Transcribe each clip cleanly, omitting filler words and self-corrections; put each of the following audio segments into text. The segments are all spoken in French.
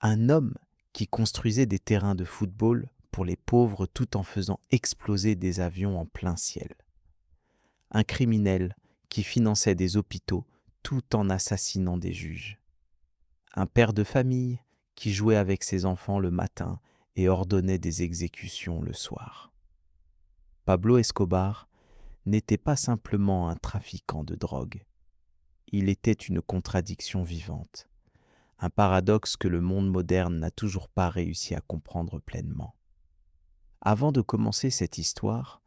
Un homme qui construisait des terrains de football pour les pauvres tout en faisant exploser des avions en plein ciel. Un criminel qui finançait des hôpitaux tout en assassinant des juges. Un père de famille qui jouait avec ses enfants le matin et ordonnait des exécutions le soir. Pablo Escobar n'était pas simplement un trafiquant de drogue. Il était une contradiction vivante, un paradoxe que le monde moderne n'a toujours pas réussi à comprendre pleinement. Avant de commencer cette histoire,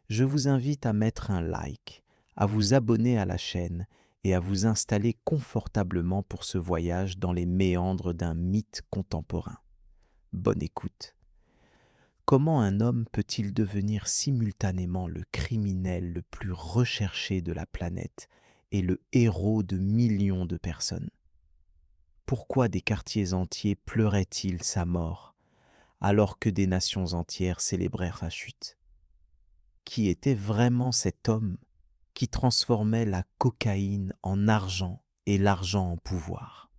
je vous invite à mettre un like, à vous abonner à la chaîne et à vous installer confortablement pour ce voyage dans les méandres d'un mythe contemporain. Bonne écoute. Comment un homme peut-il devenir simultanément le criminel le plus recherché de la planète et le héros de millions de personnes? Pourquoi des quartiers entiers pleuraient-ils sa mort alors que des nations entières célébrèrent sa chute? Qui était vraiment cet homme qui transformait la cocaïne en argent et l'argent en pouvoir?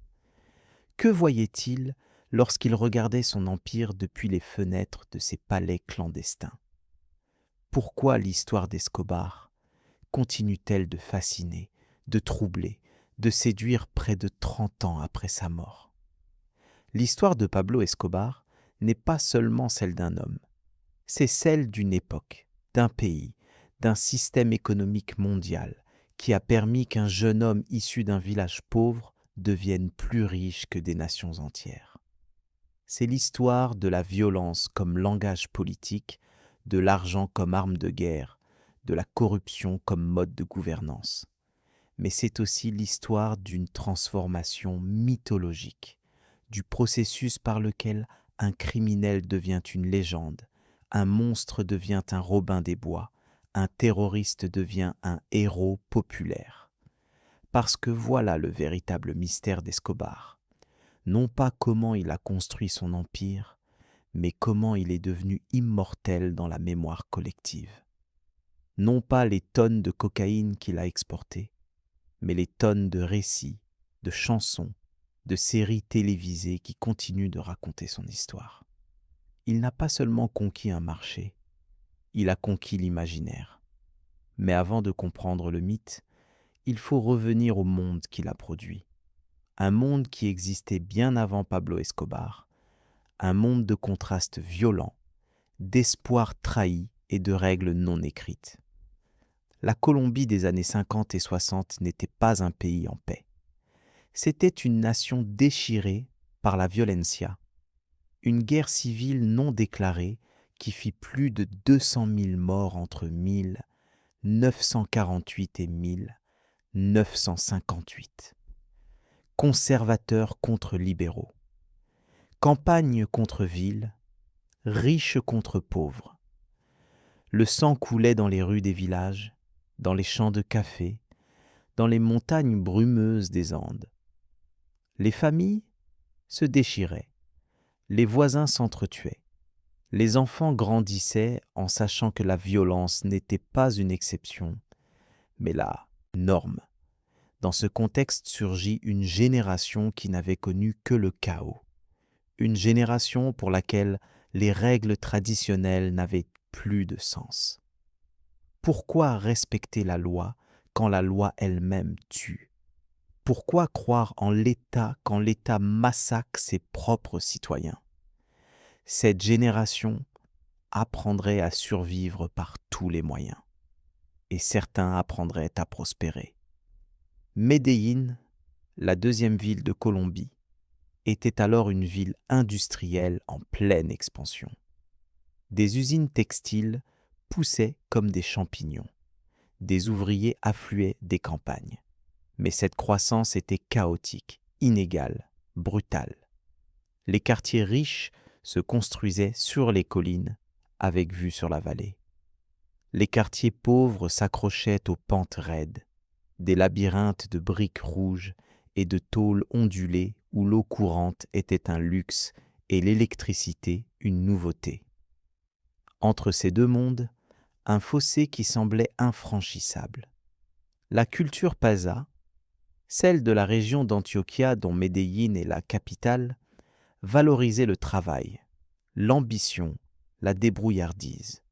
Que voyait-il lorsqu'il regardait son empire depuis les fenêtres de ses palais clandestins? Pourquoi l'histoire d'Escobar continue-t-elle de fasciner, de troubler, de séduire près de 30 ans après sa mort? L'histoire de Pablo Escobar n'est pas seulement celle d'un homme, c'est celle d'une époque, d'un pays, d'un système économique mondial qui a permis qu'un jeune homme issu d'un village pauvre devienne plus riche que des nations entières. C'est l'histoire de la violence comme langage politique, de l'argent comme arme de guerre, de la corruption comme mode de gouvernance. Mais c'est aussi l'histoire d'une transformation mythologique, du processus par lequel un criminel devient une légende, un monstre devient un Robin des Bois, un terroriste devient un héros populaire. Parce que voilà le véritable mystère d'Escobar. Non pas comment il a construit son empire, mais comment il est devenu immortel dans la mémoire collective. Non pas les tonnes de cocaïne qu'il a exportées, mais les tonnes de récits, de chansons, de séries télévisées qui continuent de raconter son histoire. Il n'a pas seulement conquis un marché, il a conquis l'imaginaire. Mais avant de comprendre le mythe, il faut revenir au monde qu'il a produit. Un monde qui existait bien avant Pablo Escobar, un monde de contrastes violents, d'espoirs trahis et de règles non écrites. La Colombie des années 50 et 60 n'était pas un pays en paix. C'était une nation déchirée par la violencia, une guerre civile non déclarée qui fit plus de 200 000 morts entre 1948 et 1958. Conservateurs contre libéraux, campagne contre ville, riches contre pauvres. Le sang coulait dans les rues des villages, dans les champs de café, dans les montagnes brumeuses des Andes. Les familles se déchiraient, les voisins s'entretuaient, les enfants grandissaient en sachant que la violence n'était pas une exception, mais la norme. Dans ce contexte surgit une génération qui n'avait connu que le chaos, une génération pour laquelle les règles traditionnelles n'avaient plus de sens. Pourquoi respecter la loi quand la loi elle-même tue? Pourquoi croire en l'État quand l'État massacre ses propres citoyens? Cette génération apprendrait à survivre par tous les moyens, et certains apprendraient à prospérer. Medellín, la deuxième ville de Colombie, était alors une ville industrielle en pleine expansion. Des usines textiles poussaient comme des champignons. Des ouvriers affluaient des campagnes. Mais cette croissance était chaotique, inégale, brutale. Les quartiers riches se construisaient sur les collines, avec vue sur la vallée. Les quartiers pauvres s'accrochaient aux pentes raides, des labyrinthes de briques rouges et de tôles ondulées où l'eau courante était un luxe et l'électricité une nouveauté. Entre ces deux mondes, un fossé qui semblait infranchissable. La culture paza, celle de la région d'Antioquia dont Medellín est la capitale, valorisaient le travail, l'ambition, la débrouillardise.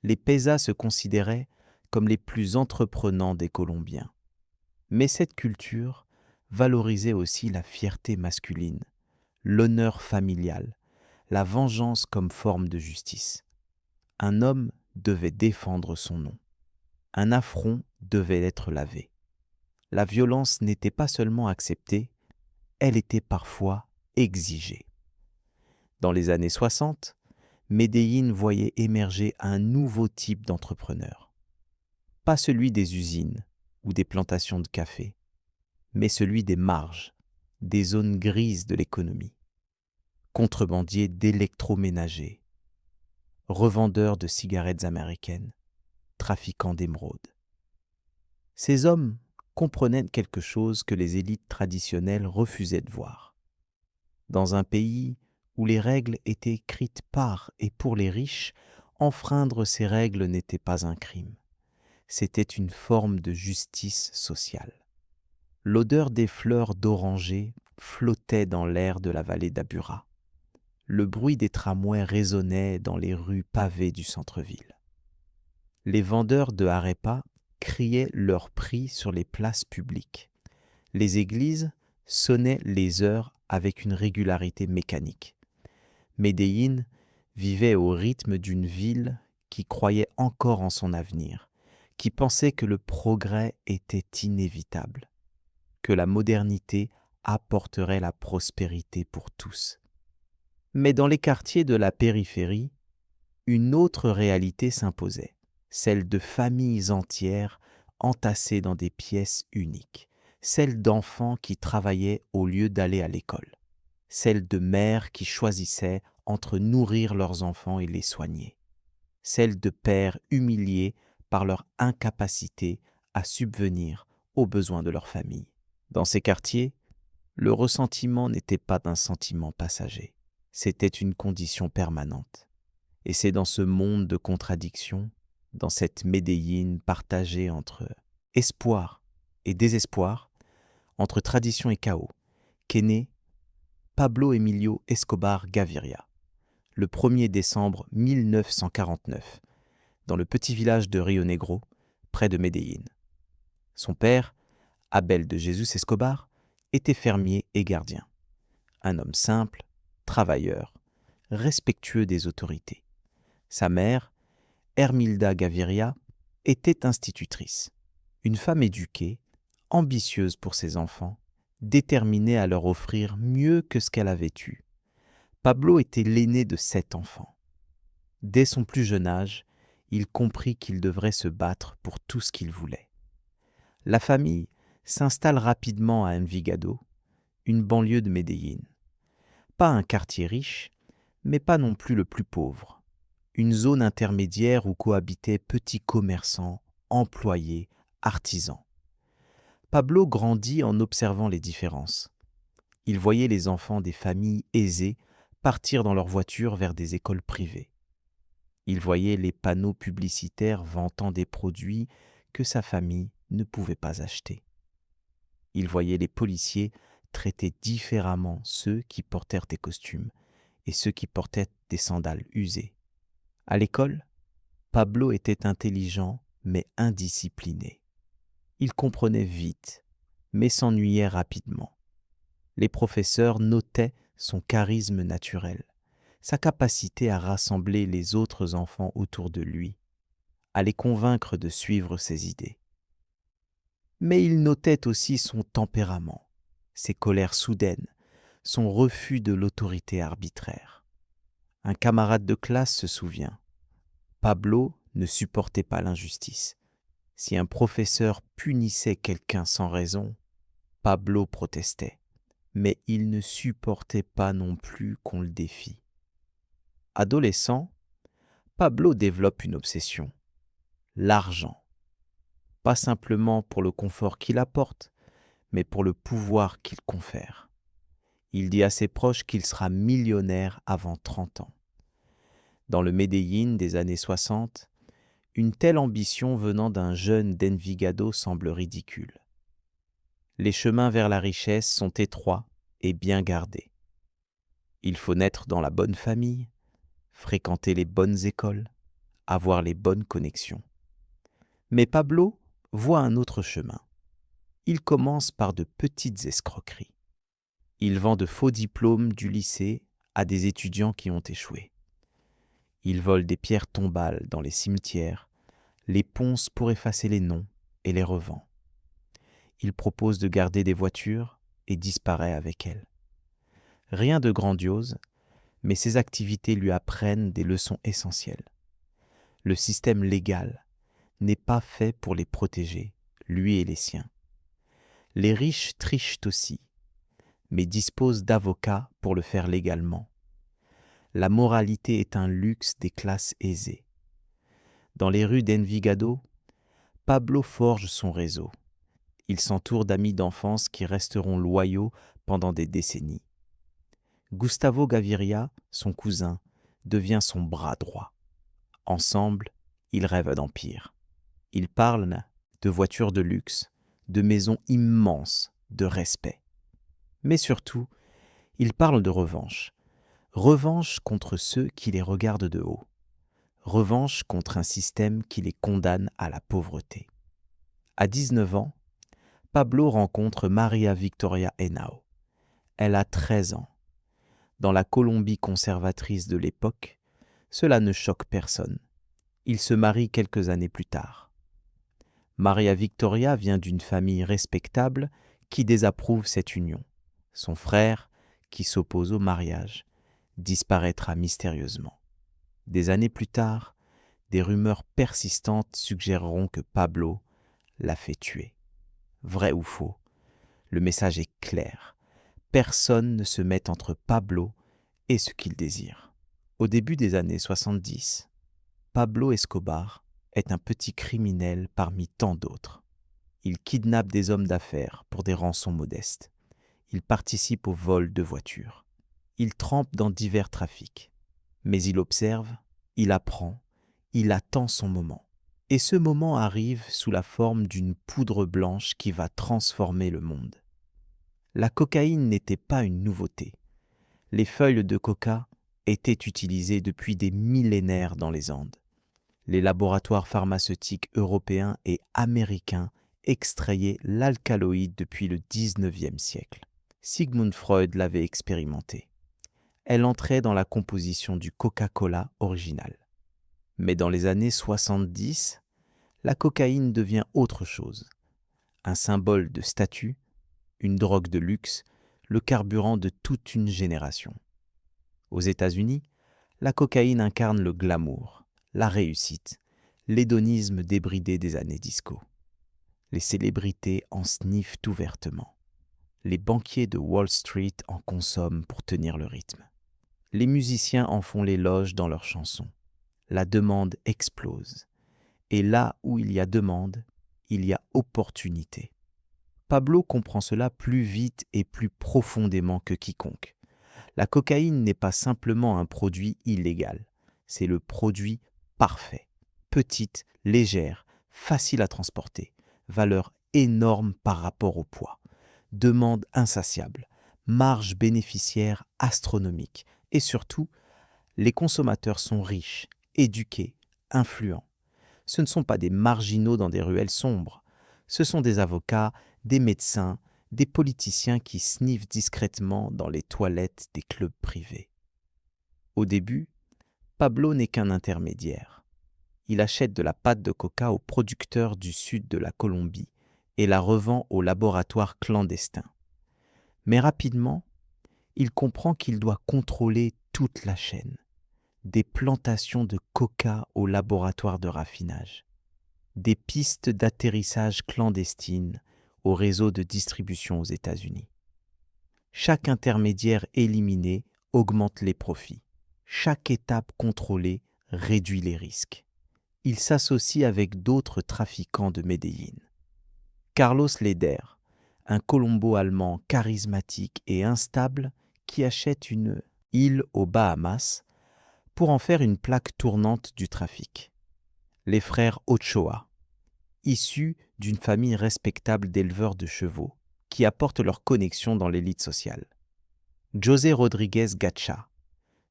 Les Pesas se considéraient comme les plus entreprenants des Colombiens. Mais cette culture valorisait aussi la fierté masculine, l'honneur familial, la vengeance comme forme de justice. Un homme devait défendre son nom. Un affront devait être lavé. La violence n'était pas seulement acceptée, elle était parfois exigée. Dans les années 60, Medellín voyait émerger un nouveau type d'entrepreneur. Pas celui des usines ou des plantations de café, mais celui des marges, des zones grises de l'économie. Contrebandiers d'électroménagers, revendeurs de cigarettes américaines, trafiquants d'émeraudes. Ces hommes comprenaient quelque chose que les élites traditionnelles refusaient de voir. Dans un pays où les règles étaient écrites par et pour les riches, enfreindre ces règles n'était pas un crime. C'était une forme de justice sociale. L'odeur des fleurs d'oranger flottait dans l'air de la vallée d'Abura. Le bruit des tramways résonnait dans les rues pavées du centre-ville. Les vendeurs de arepas criaient leurs prix sur les places publiques. Les églises sonnaient les heures avec une régularité mécanique. Medellín vivait au rythme d'une ville qui croyait encore en son avenir, qui pensait que le progrès était inévitable, que la modernité apporterait la prospérité pour tous. Mais dans les quartiers de la périphérie, une autre réalité s'imposait, celle de familles entières entassées dans des pièces uniques, celle d'enfants qui travaillaient au lieu d'aller à l'école, celle de mères qui choisissaient entre nourrir leurs enfants et les soigner, celle de pères humiliés par leur incapacité à subvenir aux besoins de leur famille. Dans ces quartiers, le ressentiment n'était pas un sentiment passager, c'était une condition permanente. Et c'est dans ce monde de contradictions, dans cette Medellín partagée entre espoir et désespoir, entre tradition et chaos, qu'est né Pablo Emilio Escobar Gaviria, le 1er décembre 1949, dans le petit village de Rio Negro, près de Medellín. Son père, Abel de Jesus Escobar, était fermier et gardien. Un homme simple, travailleur, respectueux des autorités. Sa mère, Hermilda Gaviria, était institutrice, une femme éduquée, ambitieuse pour ses enfants, déterminée à leur offrir mieux que ce qu'elle avait eu. Pablo était l'aîné de 7 enfants. Dès son plus jeune âge, il comprit qu'il devrait se battre pour tout ce qu'il voulait. La famille s'installe rapidement à Envigado, une banlieue de Medellín. Pas un quartier riche, mais pas non plus le plus pauvre. Une zone intermédiaire où cohabitaient petits commerçants, employés, artisans. Pablo grandit en observant les différences. Il voyait les enfants des familles aisées partir dans leur voiture vers des écoles privées. Il voyait les panneaux publicitaires vantant des produits que sa famille ne pouvait pas acheter. Il voyait les policiers traiter différemment ceux qui portèrent des costumes et ceux qui portaient des sandales usées. À l'école, Pablo était intelligent mais indiscipliné. Il comprenait vite, mais s'ennuyait rapidement. Les professeurs notaient son charisme naturel, sa capacité à rassembler les autres enfants autour de lui, à les convaincre de suivre ses idées. Mais ils notaient aussi son tempérament, ses colères soudaines, son refus de l'autorité arbitraire. Un camarade de classe se souvient. Pablo ne supportait pas l'injustice. Si un professeur punissait quelqu'un sans raison, Pablo protestait, mais il ne supportait pas non plus qu'on le défie. Adolescent, Pablo développe une obsession, l'argent. Pas simplement pour le confort qu'il apporte, mais pour le pouvoir qu'il confère. Il dit à ses proches qu'il sera millionnaire avant 30 ans. Dans le Medellín des années 60, une telle ambition venant d'un jeune d'Envigado semble ridicule. Les chemins vers la richesse sont étroits et bien gardés. Il faut naître dans la bonne famille, fréquenter les bonnes écoles, avoir les bonnes connexions. Mais Pablo voit un autre chemin. Il commence par de petites escroqueries. Il vend de faux diplômes du lycée à des étudiants qui ont échoué. Il vole des pierres tombales dans les cimetières, les ponce pour effacer les noms et les revend. Il propose de garder des voitures et disparaît avec elles. Rien de grandiose, mais ses activités lui apprennent des leçons essentielles. Le système légal n'est pas fait pour les protéger, lui et les siens. Les riches trichent aussi, mais disposent d'avocats pour le faire légalement. La moralité est un luxe des classes aisées. Dans les rues d'Envigado, Pablo forge son réseau. Il s'entoure d'amis d'enfance qui resteront loyaux pendant des décennies. Gustavo Gaviria, son cousin, devient son bras droit. Ensemble, ils rêvent d'empire. Ils parlent de voitures de luxe, de maisons immenses, de respect. Mais surtout, ils parlent de revanche. Revanche contre ceux qui les regardent de haut. Revanche contre un système qui les condamne à la pauvreté. À 19 ans, Pablo rencontre Maria Victoria Henao. Elle a 13 ans. Dans la Colombie conservatrice de l'époque, cela ne choque personne. Ils se marient quelques années plus tard. Maria Victoria vient d'une famille respectable qui désapprouve cette union. Son frère, qui s'oppose au mariage, disparaîtra mystérieusement. Des années plus tard, des rumeurs persistantes suggéreront que Pablo l'a fait tuer. Vrai ou faux, le message est clair. Personne ne se met entre Pablo et ce qu'il désire. Au début des années 70, Pablo Escobar est un petit criminel parmi tant d'autres. Il kidnappe des hommes d'affaires pour des rançons modestes. Il participe au vol de voitures. Il trempe dans divers trafics. Mais il observe, il apprend, il attend son moment. Et ce moment arrive sous la forme d'une poudre blanche qui va transformer le monde. La cocaïne n'était pas une nouveauté. Les feuilles de coca étaient utilisées depuis des millénaires dans les Andes. Les laboratoires pharmaceutiques européens et américains extrayaient l'alcaloïde depuis le XIXe siècle. Sigmund Freud l'avait expérimenté. Elle entrait dans la composition du Coca-Cola original. Mais dans les années 70, la cocaïne devient autre chose. Un symbole de statut, une drogue de luxe, le carburant de toute une génération. Aux États-Unis, la cocaïne incarne le glamour, la réussite, l'hédonisme débridé des années disco. Les célébrités en sniffent ouvertement. Les banquiers de Wall Street en consomment pour tenir le rythme. Les musiciens en font l'éloge dans leurs chansons. La demande explose. Et là où il y a demande, il y a opportunité. Pablo comprend cela plus vite et plus profondément que quiconque. La cocaïne n'est pas simplement un produit illégal, c'est le produit parfait. Petite, légère, facile à transporter, valeur énorme par rapport au poids, demande insatiable, marge bénéficiaire astronomique et surtout, les consommateurs sont riches, éduqués, influents. Ce ne sont pas des marginaux dans des ruelles sombres, ce sont des avocats, des médecins, des politiciens qui sniffent discrètement dans les toilettes des clubs privés. Au début, Pablo n'est qu'un intermédiaire. Il achète de la pâte de coca aux producteurs du sud de la Colombie et la revend aux laboratoires clandestins. Mais rapidement, il comprend qu'il doit contrôler toute la chaîne, des plantations de coca aux laboratoires de raffinage, des pistes d'atterrissage clandestines au réseau de distribution aux États-Unis. Chaque intermédiaire éliminé augmente les profits. Chaque étape contrôlée réduit les risques. Il s'associe avec d'autres trafiquants de Medellín. Carlos Leder, un colombo-allemand charismatique et instable qui achète une île aux Bahamas pour en faire une plaque tournante du trafic. Les frères Ochoa, issus d'une famille respectable d'éleveurs de chevaux, qui apportent leur connexion dans l'élite sociale. José Rodríguez Gacha,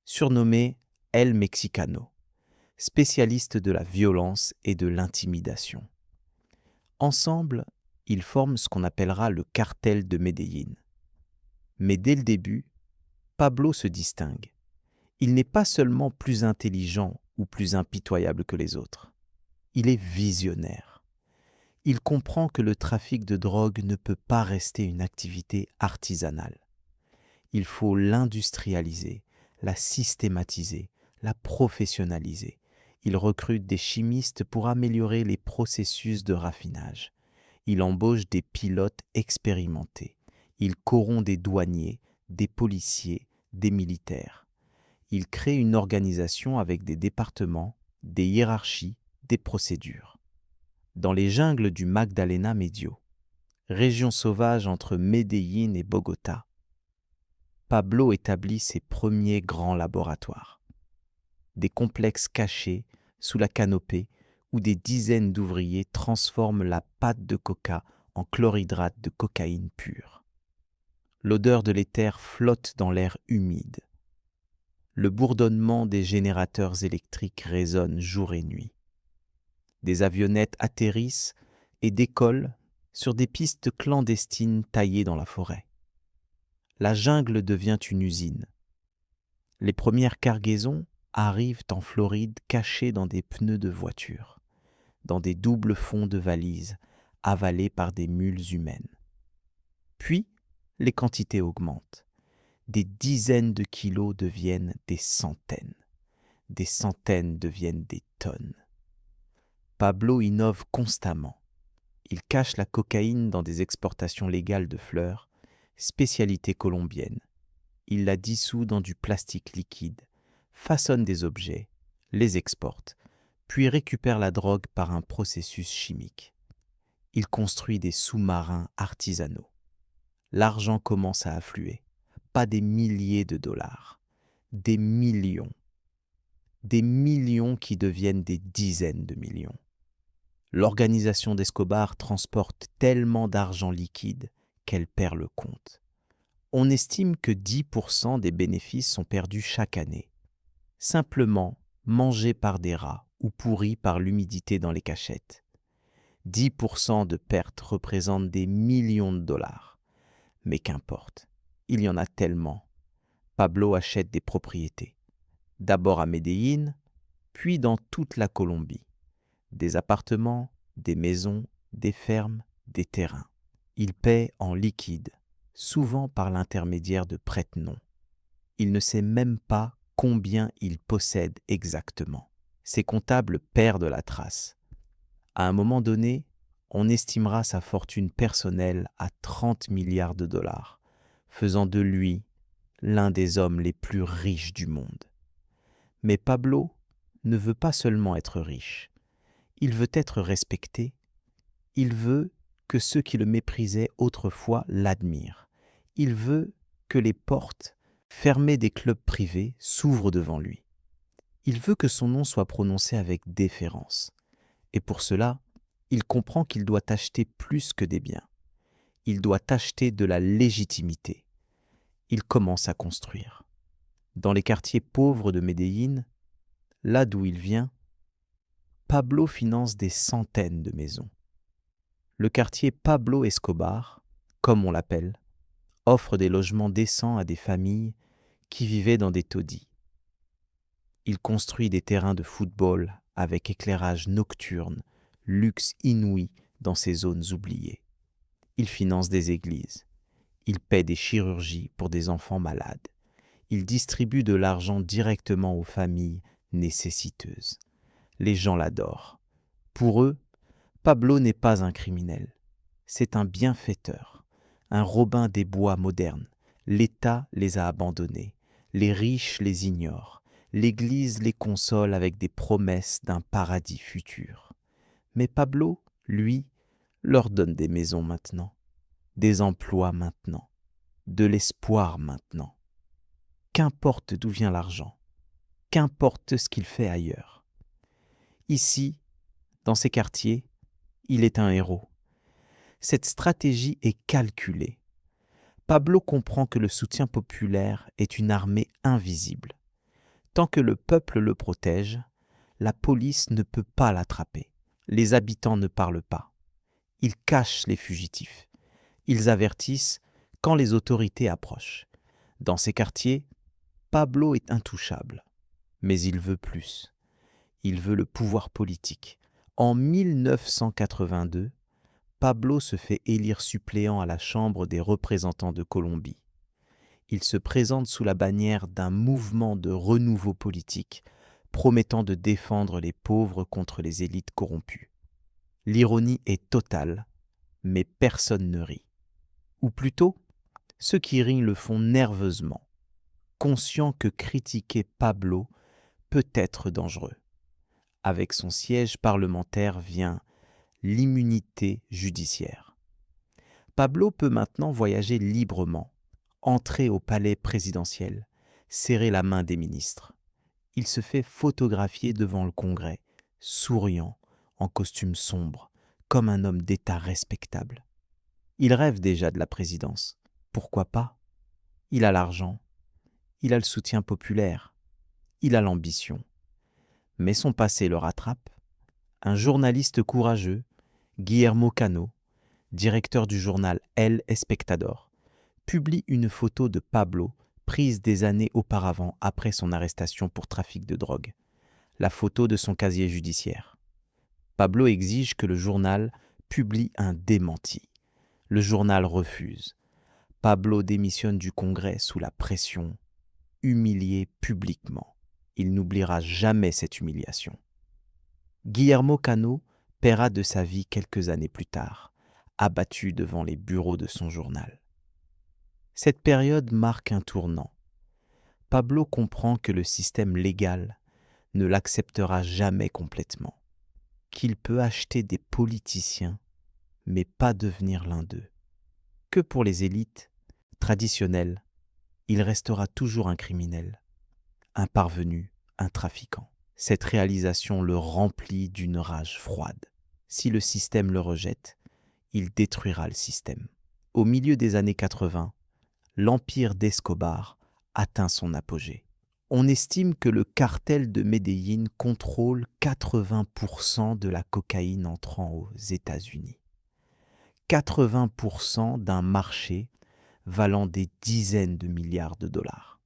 surnommé El Mexicano, spécialiste de la violence et de l'intimidation. Ensemble, ils forment ce qu'on appellera le cartel de Medellín. Mais dès le début, Pablo se distingue. Il n'est pas seulement plus intelligent ou plus impitoyable que les autres. Il est visionnaire. Il comprend que le trafic de drogue ne peut pas rester une activité artisanale. Il faut l'industrialiser, la systématiser, la professionnaliser. Il recrute des chimistes pour améliorer les processus de raffinage. Il embauche des pilotes expérimentés. Il corrompt des douaniers, des policiers, des militaires. Il crée une organisation avec des départements, des hiérarchies, des procédures. Dans les jungles du Magdalena Medio, région sauvage entre Medellín et Bogota, Pablo établit ses premiers grands laboratoires. Des complexes cachés sous la canopée où des dizaines d'ouvriers transforment la pâte de coca en chlorhydrate de cocaïne pure. L'odeur de l'éther flotte dans l'air humide. Le bourdonnement des générateurs électriques résonne jour et nuit. Des avionnettes atterrissent et décollent sur des pistes clandestines taillées dans la forêt. La jungle devient une usine. Les premières cargaisons arrivent en Floride cachées dans des pneus de voiture, dans des doubles fonds de valises avalés par des mules humaines. Puis, les quantités augmentent. Des dizaines de kilos deviennent des centaines deviennent des tonnes. Pablo innove constamment. Il cache la cocaïne dans des exportations légales de fleurs, spécialité colombienne. Il la dissout dans du plastique liquide, façonne des objets, les exporte, puis récupère la drogue par un processus chimique. Il construit des sous-marins artisanaux. L'argent commence à affluer, pas des milliers de dollars, des millions qui deviennent des dizaines de millions. L'organisation d'Escobar transporte tellement d'argent liquide qu'elle perd le compte. On estime que 10% des bénéfices sont perdus chaque année, simplement mangés par des rats ou pourris par l'humidité dans les cachettes. 10% de pertes représentent des millions de dollars. Mais qu'importe, il y en a tellement. Pablo achète des propriétés, d'abord à Medellín, puis dans toute la Colombie. Des appartements, des maisons, des fermes, des terrains. Il paie en liquide, souvent par l'intermédiaire de prête-noms. Il ne sait même pas combien il possède exactement. Ses comptables perdent la trace. À un moment donné, on estimera sa fortune personnelle à 30 milliards de dollars, faisant de lui l'un des hommes les plus riches du monde. Mais Pablo ne veut pas seulement être riche. Il veut être respecté. Il veut que ceux qui le méprisaient autrefois l'admirent. Il veut que les portes fermées des clubs privés s'ouvrent devant lui. Il veut que son nom soit prononcé avec déférence. Et pour cela, il comprend qu'il doit acheter plus que des biens. Il doit acheter de la légitimité. Il commence à construire. Dans les quartiers pauvres de Medellín, là d'où il vient, Pablo finance des centaines de maisons. Le quartier Pablo Escobar, comme on l'appelle, offre des logements décents à des familles qui vivaient dans des taudis. Il construit des terrains de football avec éclairage nocturne, luxe inouï dans ces zones oubliées. Il finance des églises. Il paie des chirurgies pour des enfants malades. Il distribue de l'argent directement aux familles nécessiteuses. Les gens l'adorent. Pour eux, Pablo n'est pas un criminel. C'est un bienfaiteur, un Robin des Bois moderne. L'État les a abandonnés. Les riches les ignorent. L'Église les console avec des promesses d'un paradis futur. Mais Pablo, lui, leur donne des maisons maintenant, des emplois maintenant, de l'espoir maintenant. Qu'importe d'où vient l'argent, qu'importe ce qu'il fait ailleurs. Ici, dans ces quartiers, il est un héros. Cette stratégie est calculée. Pablo comprend que le soutien populaire est une armée invisible. Tant que le peuple le protège, la police ne peut pas l'attraper. Les habitants ne parlent pas. Ils cachent les fugitifs. Ils avertissent quand les autorités approchent. Dans ces quartiers, Pablo est intouchable. Mais il veut plus. Il veut le pouvoir politique. En 1982, Pablo se fait élire suppléant à la Chambre des représentants de Colombie. Il se présente sous la bannière d'un mouvement de renouveau politique, promettant de défendre les pauvres contre les élites corrompues. L'ironie est totale, mais personne ne rit. Ou plutôt, ceux qui rient le font nerveusement, conscients que critiquer Pablo peut être dangereux. Avec son siège parlementaire vient l'immunité judiciaire. Pablo peut maintenant voyager librement, entrer au palais présidentiel, serrer la main des ministres. Il se fait photographier devant le Congrès, souriant, en costume sombre, comme un homme d'État respectable. Il rêve déjà de la présidence. Pourquoi pas? Il a l'argent, il a le soutien populaire, il a l'ambition. Mais son passé le rattrape. Un journaliste courageux, Guillermo Cano, directeur du journal El Espectador, publie une photo de Pablo prise des années auparavant après son arrestation pour trafic de drogue. La photo de son casier judiciaire. Pablo exige que le journal publie un démenti. Le journal refuse. Pablo démissionne du Congrès sous la pression, humilié publiquement. Il n'oubliera jamais cette humiliation. Guillermo Cano paiera de sa vie quelques années plus tard, abattu devant les bureaux de son journal. Cette période marque un tournant. Pablo comprend que le système légal ne l'acceptera jamais complètement, qu'il peut acheter des politiciens, mais pas devenir l'un d'eux. Que pour les élites traditionnelles, il restera toujours un criminel, un parvenu, un trafiquant. Cette réalisation le remplit d'une rage froide. Si le système le rejette, il détruira le système. Au milieu des années 80, l'empire d'Escobar atteint son apogée. On estime que le cartel de Medellín contrôle 80% de la cocaïne entrant aux États-Unis. 80% d'un marché valant des dizaines de milliards de dollars.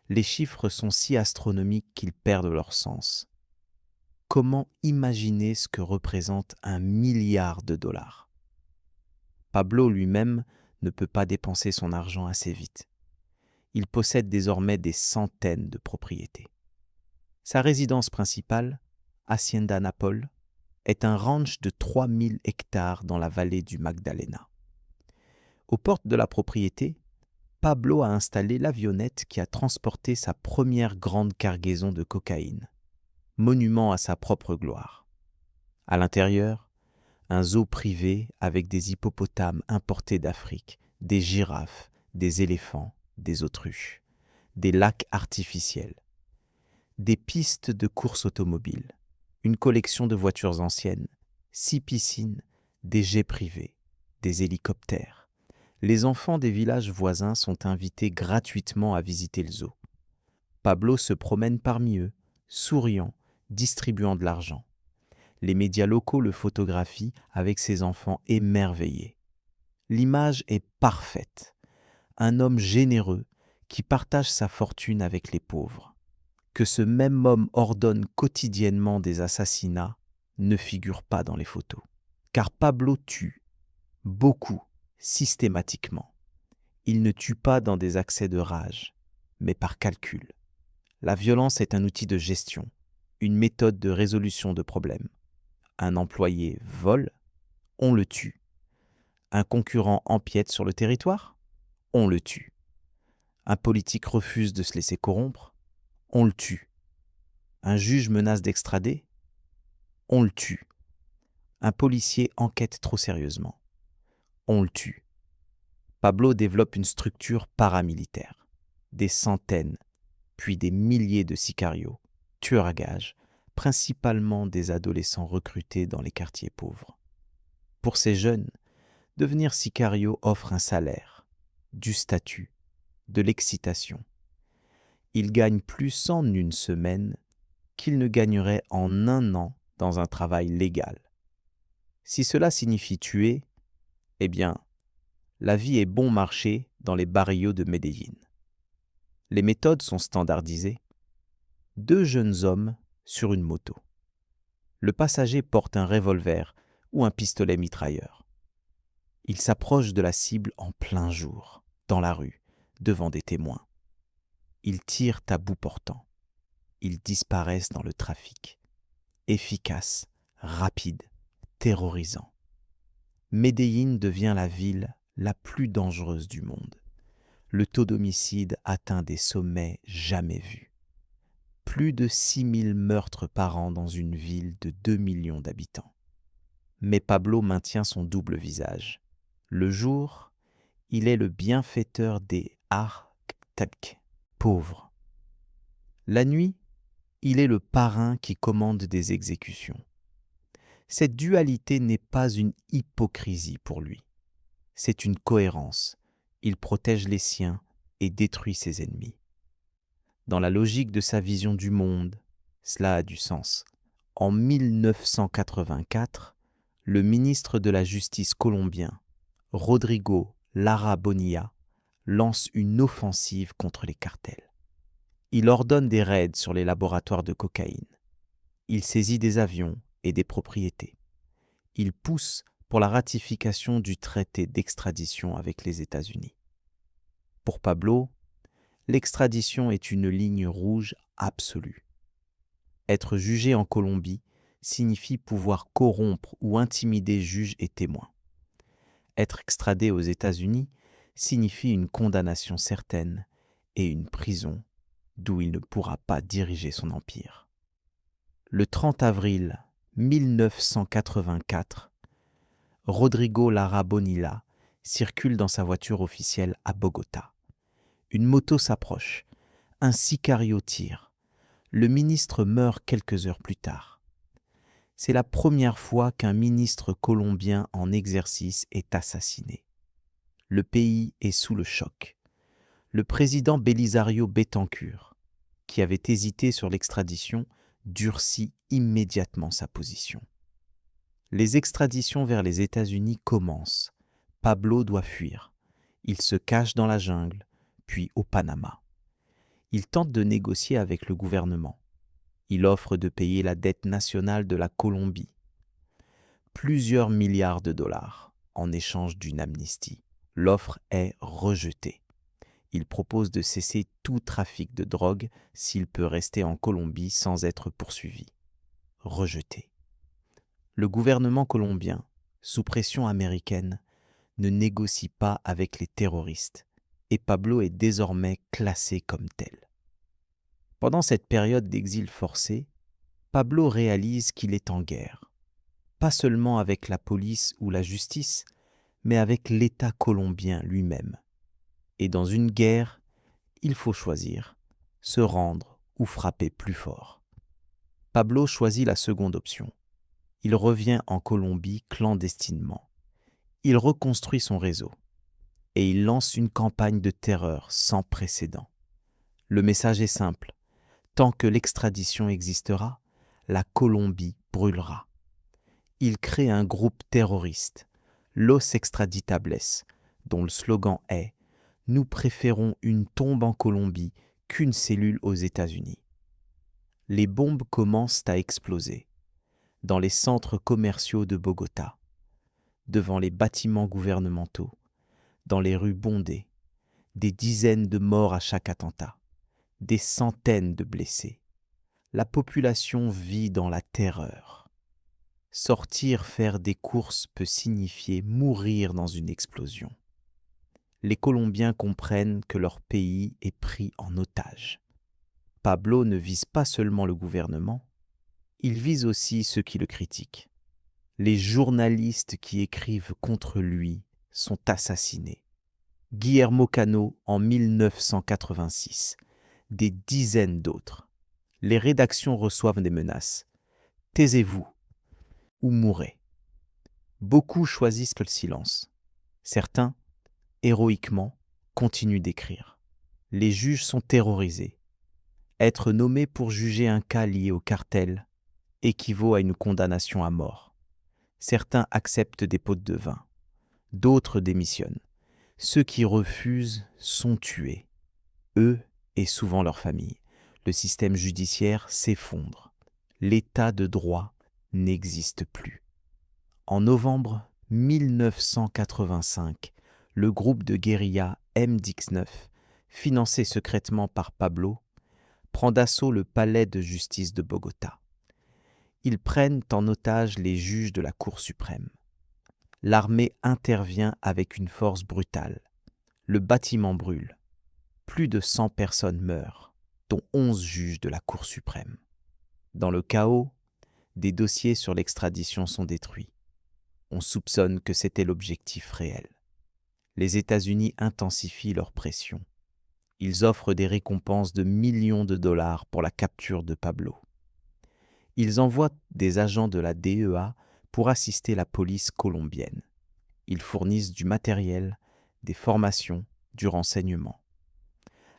Les chiffres sont si astronomiques qu'ils perdent leur sens. Comment imaginer ce que représente 1 milliard de dollars? Pablo lui-même ne peut pas dépenser son argent assez vite. Il possède désormais des centaines de propriétés. Sa résidence principale, Hacienda Napol, est un ranch de 3000 hectares dans la vallée du Magdalena. Aux portes de la propriété, Pablo a installé l'avionnette qui a transporté sa première grande cargaison de cocaïne, monument à sa propre gloire. À l'intérieur, un zoo privé avec des hippopotames importés d'Afrique, des girafes, des éléphants, des autruches, des lacs artificiels, des pistes de course automobile, une collection de voitures anciennes, 6 piscines, des jets privés, des hélicoptères. Les enfants des villages voisins sont invités gratuitement à visiter le zoo. Pablo se promène parmi eux, souriant, distribuant de l'argent. Les médias locaux le photographient avec ses enfants émerveillés. L'image est parfaite. Un homme généreux qui partage sa fortune avec les pauvres. Que ce même homme ordonne quotidiennement des assassinats ne figure pas dans les photos. Car Pablo tue, beaucoup, systématiquement. Il ne tue pas dans des accès de rage, mais par calcul. La violence est un outil de gestion, une méthode de résolution de problèmes. Un employé vole, on le tue. Un concurrent empiète sur le territoire, on le tue. Un politique refuse de se laisser corrompre, on le tue. Un juge menace d'extrader, on le tue. Un policier enquête trop sérieusement, on le tue. Pablo développe une structure paramilitaire. Des centaines, puis des milliers de sicarios, tueurs à gages, principalement des adolescents recrutés dans les quartiers pauvres. Pour ces jeunes, devenir sicario offre un salaire, du statut, de l'excitation. Il gagne plus en une semaine qu'il ne gagnerait en un an dans un travail légal. Si cela signifie tuer, eh bien, la vie est bon marché dans les barrios de Medellín. Les méthodes sont standardisées. 2 jeunes hommes sur une moto. Le passager porte un revolver ou un pistolet mitrailleur. Il s'approche de la cible en plein jour, dans la rue, devant des témoins. Ils tirent à bout portant. Ils disparaissent dans le trafic. Efficace, rapide, terrorisant. Medellín devient la ville la plus dangereuse du monde. Le taux d'homicide atteint des sommets jamais vus. Plus de 6000 meurtres par an dans une ville de 2 millions d'habitants. Mais Pablo maintient son double visage. Le jour, il est le bienfaiteur des architectes pauvres. La nuit, il est le parrain qui commande des exécutions. Cette dualité n'est pas une hypocrisie pour lui. C'est une cohérence. Il protège les siens et détruit ses ennemis. Dans la logique de sa vision du monde, cela a du sens. En 1984, le ministre de la Justice colombien, Rodrigo Lara Bonilla, lance une offensive contre les cartels. Il ordonne des raids sur les laboratoires de cocaïne. Il saisit des avions et des propriétés. Il pousse pour la ratification du traité d'extradition avec les États-Unis. Pour Pablo, l'extradition est une ligne rouge absolue. Être jugé en Colombie signifie pouvoir corrompre ou intimider juges et témoins. Être extradé aux États-Unis signifie une condamnation certaine et une prison d'où il ne pourra pas diriger son empire. Le 30 avril 1984, Rodrigo Lara Bonilla circule dans sa voiture officielle à Bogota. Une moto s'approche, un sicario tire. Le ministre meurt quelques heures plus tard. C'est la première fois qu'un ministre colombien en exercice est assassiné. Le pays est sous le choc. Le président Belisario Betancur, qui avait hésité sur l'extradition, durcit immédiatement sa position. Les extraditions vers les États-Unis commencent. Pablo doit fuir. Il se cache dans la jungle, puis au Panama. Il tente de négocier avec le gouvernement. Il offre de payer la dette nationale de la Colombie. Plusieurs milliards de dollars en échange d'une amnistie. L'offre est rejetée. Il propose de cesser tout trafic de drogue s'il peut rester en Colombie sans être poursuivi. Rejeté. Le gouvernement colombien, sous pression américaine, ne négocie pas avec les terroristes et Pablo est désormais classé comme tel. Pendant cette période d'exil forcé, Pablo réalise qu'il est en guerre, pas seulement avec la police ou la justice, mais avec l'État colombien lui-même. Et dans une guerre, il faut choisir, se rendre ou frapper plus fort. Pablo choisit la seconde option. Il revient en Colombie clandestinement. Il reconstruit son réseau et il lance une campagne de terreur sans précédent. Le message est simple. Tant que l'extradition existera, la Colombie brûlera. Il crée un groupe terroriste, Los Extraditables, dont le slogan est « Nous préférons une tombe en Colombie qu'une cellule aux États-Unis ». Les bombes commencent à exploser dans les centres commerciaux de Bogota, devant les bâtiments gouvernementaux, dans les rues bondées, des dizaines de morts à chaque attentat, des centaines de blessés. La population vit dans la terreur. Sortir faire des courses peut signifier mourir dans une explosion. Les Colombiens comprennent que leur pays est pris en otage. Pablo ne vise pas seulement le gouvernement, il vise aussi ceux qui le critiquent. Les journalistes qui écrivent contre lui sont assassinés. Guillermo Cano en 1986, des dizaines d'autres. Les rédactions reçoivent des menaces. Taisez-vous ou mourrez. Beaucoup choisissent le silence. Certains, héroïquement, continue d'écrire. Les juges sont terrorisés. Être nommé pour juger un cas lié au cartel équivaut à une condamnation à mort. Certains acceptent des potes de vin. D'autres démissionnent. Ceux qui refusent sont tués. Eux et souvent leur famille. Le système judiciaire s'effondre. L'état de droit n'existe plus. En novembre 1985, le groupe de guérilla M-19, financé secrètement par Pablo, prend d'assaut le palais de justice de Bogota. Ils prennent en otage les juges de la Cour suprême. L'armée intervient avec une force brutale. Le bâtiment brûle. Plus de 100 personnes meurent, dont 11 juges de la Cour suprême. Dans le chaos, des dossiers sur l'extradition sont détruits. On soupçonne que c'était l'objectif réel. Les États-Unis intensifient leur pression. Ils offrent des récompenses de millions de dollars pour la capture de Pablo. Ils envoient des agents de la DEA pour assister la police colombienne. Ils fournissent du matériel, des formations, du renseignement.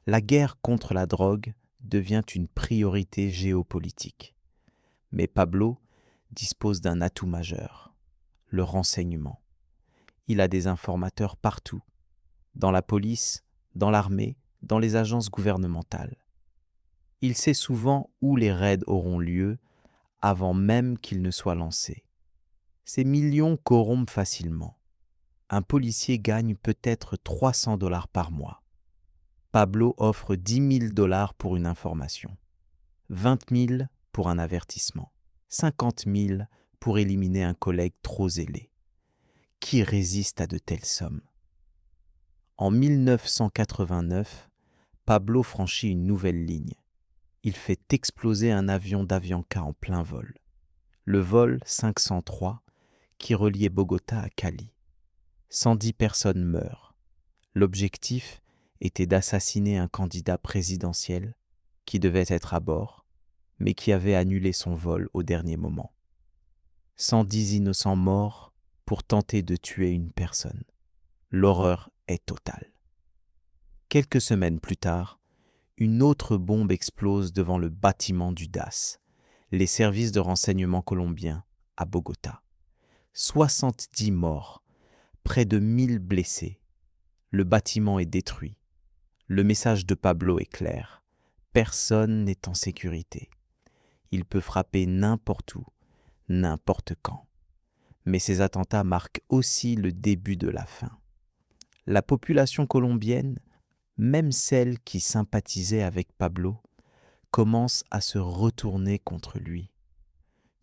La guerre contre la drogue devient une priorité géopolitique. Mais Pablo dispose d'un atout majeur, le renseignement. Il a des informateurs partout, dans la police, dans l'armée, dans les agences gouvernementales. Il sait souvent où les raids auront lieu avant même qu'ils ne soient lancés. Ces millions corrompent facilement. Un policier gagne peut-être 300 dollars par mois. Pablo offre 10 000 dollars pour une information, 20 000 pour un avertissement, 50 000 pour éliminer un collègue trop zélé. Qui résiste à de telles sommes? En 1989, Pablo franchit une nouvelle ligne. Il fait exploser un avion d'Avianca en plein vol. Le vol 503 qui reliait Bogota à Cali. 110 personnes meurent. L'objectif était d'assassiner un candidat présidentiel qui devait être à bord, mais qui avait annulé son vol au dernier moment. 110 innocents morts pour tenter de tuer une personne. L'horreur est totale. Quelques semaines plus tard, une autre bombe explose devant le bâtiment du DAS, les services de renseignement colombiens, à Bogota. 70 morts, près de 1000 blessés. Le bâtiment est détruit. Le message de Pablo est clair. Personne n'est en sécurité. Il peut frapper n'importe où, n'importe quand. Mais ces attentats marquent aussi le début de la fin. La population colombienne, même celle qui sympathisait avec Pablo, commence à se retourner contre lui.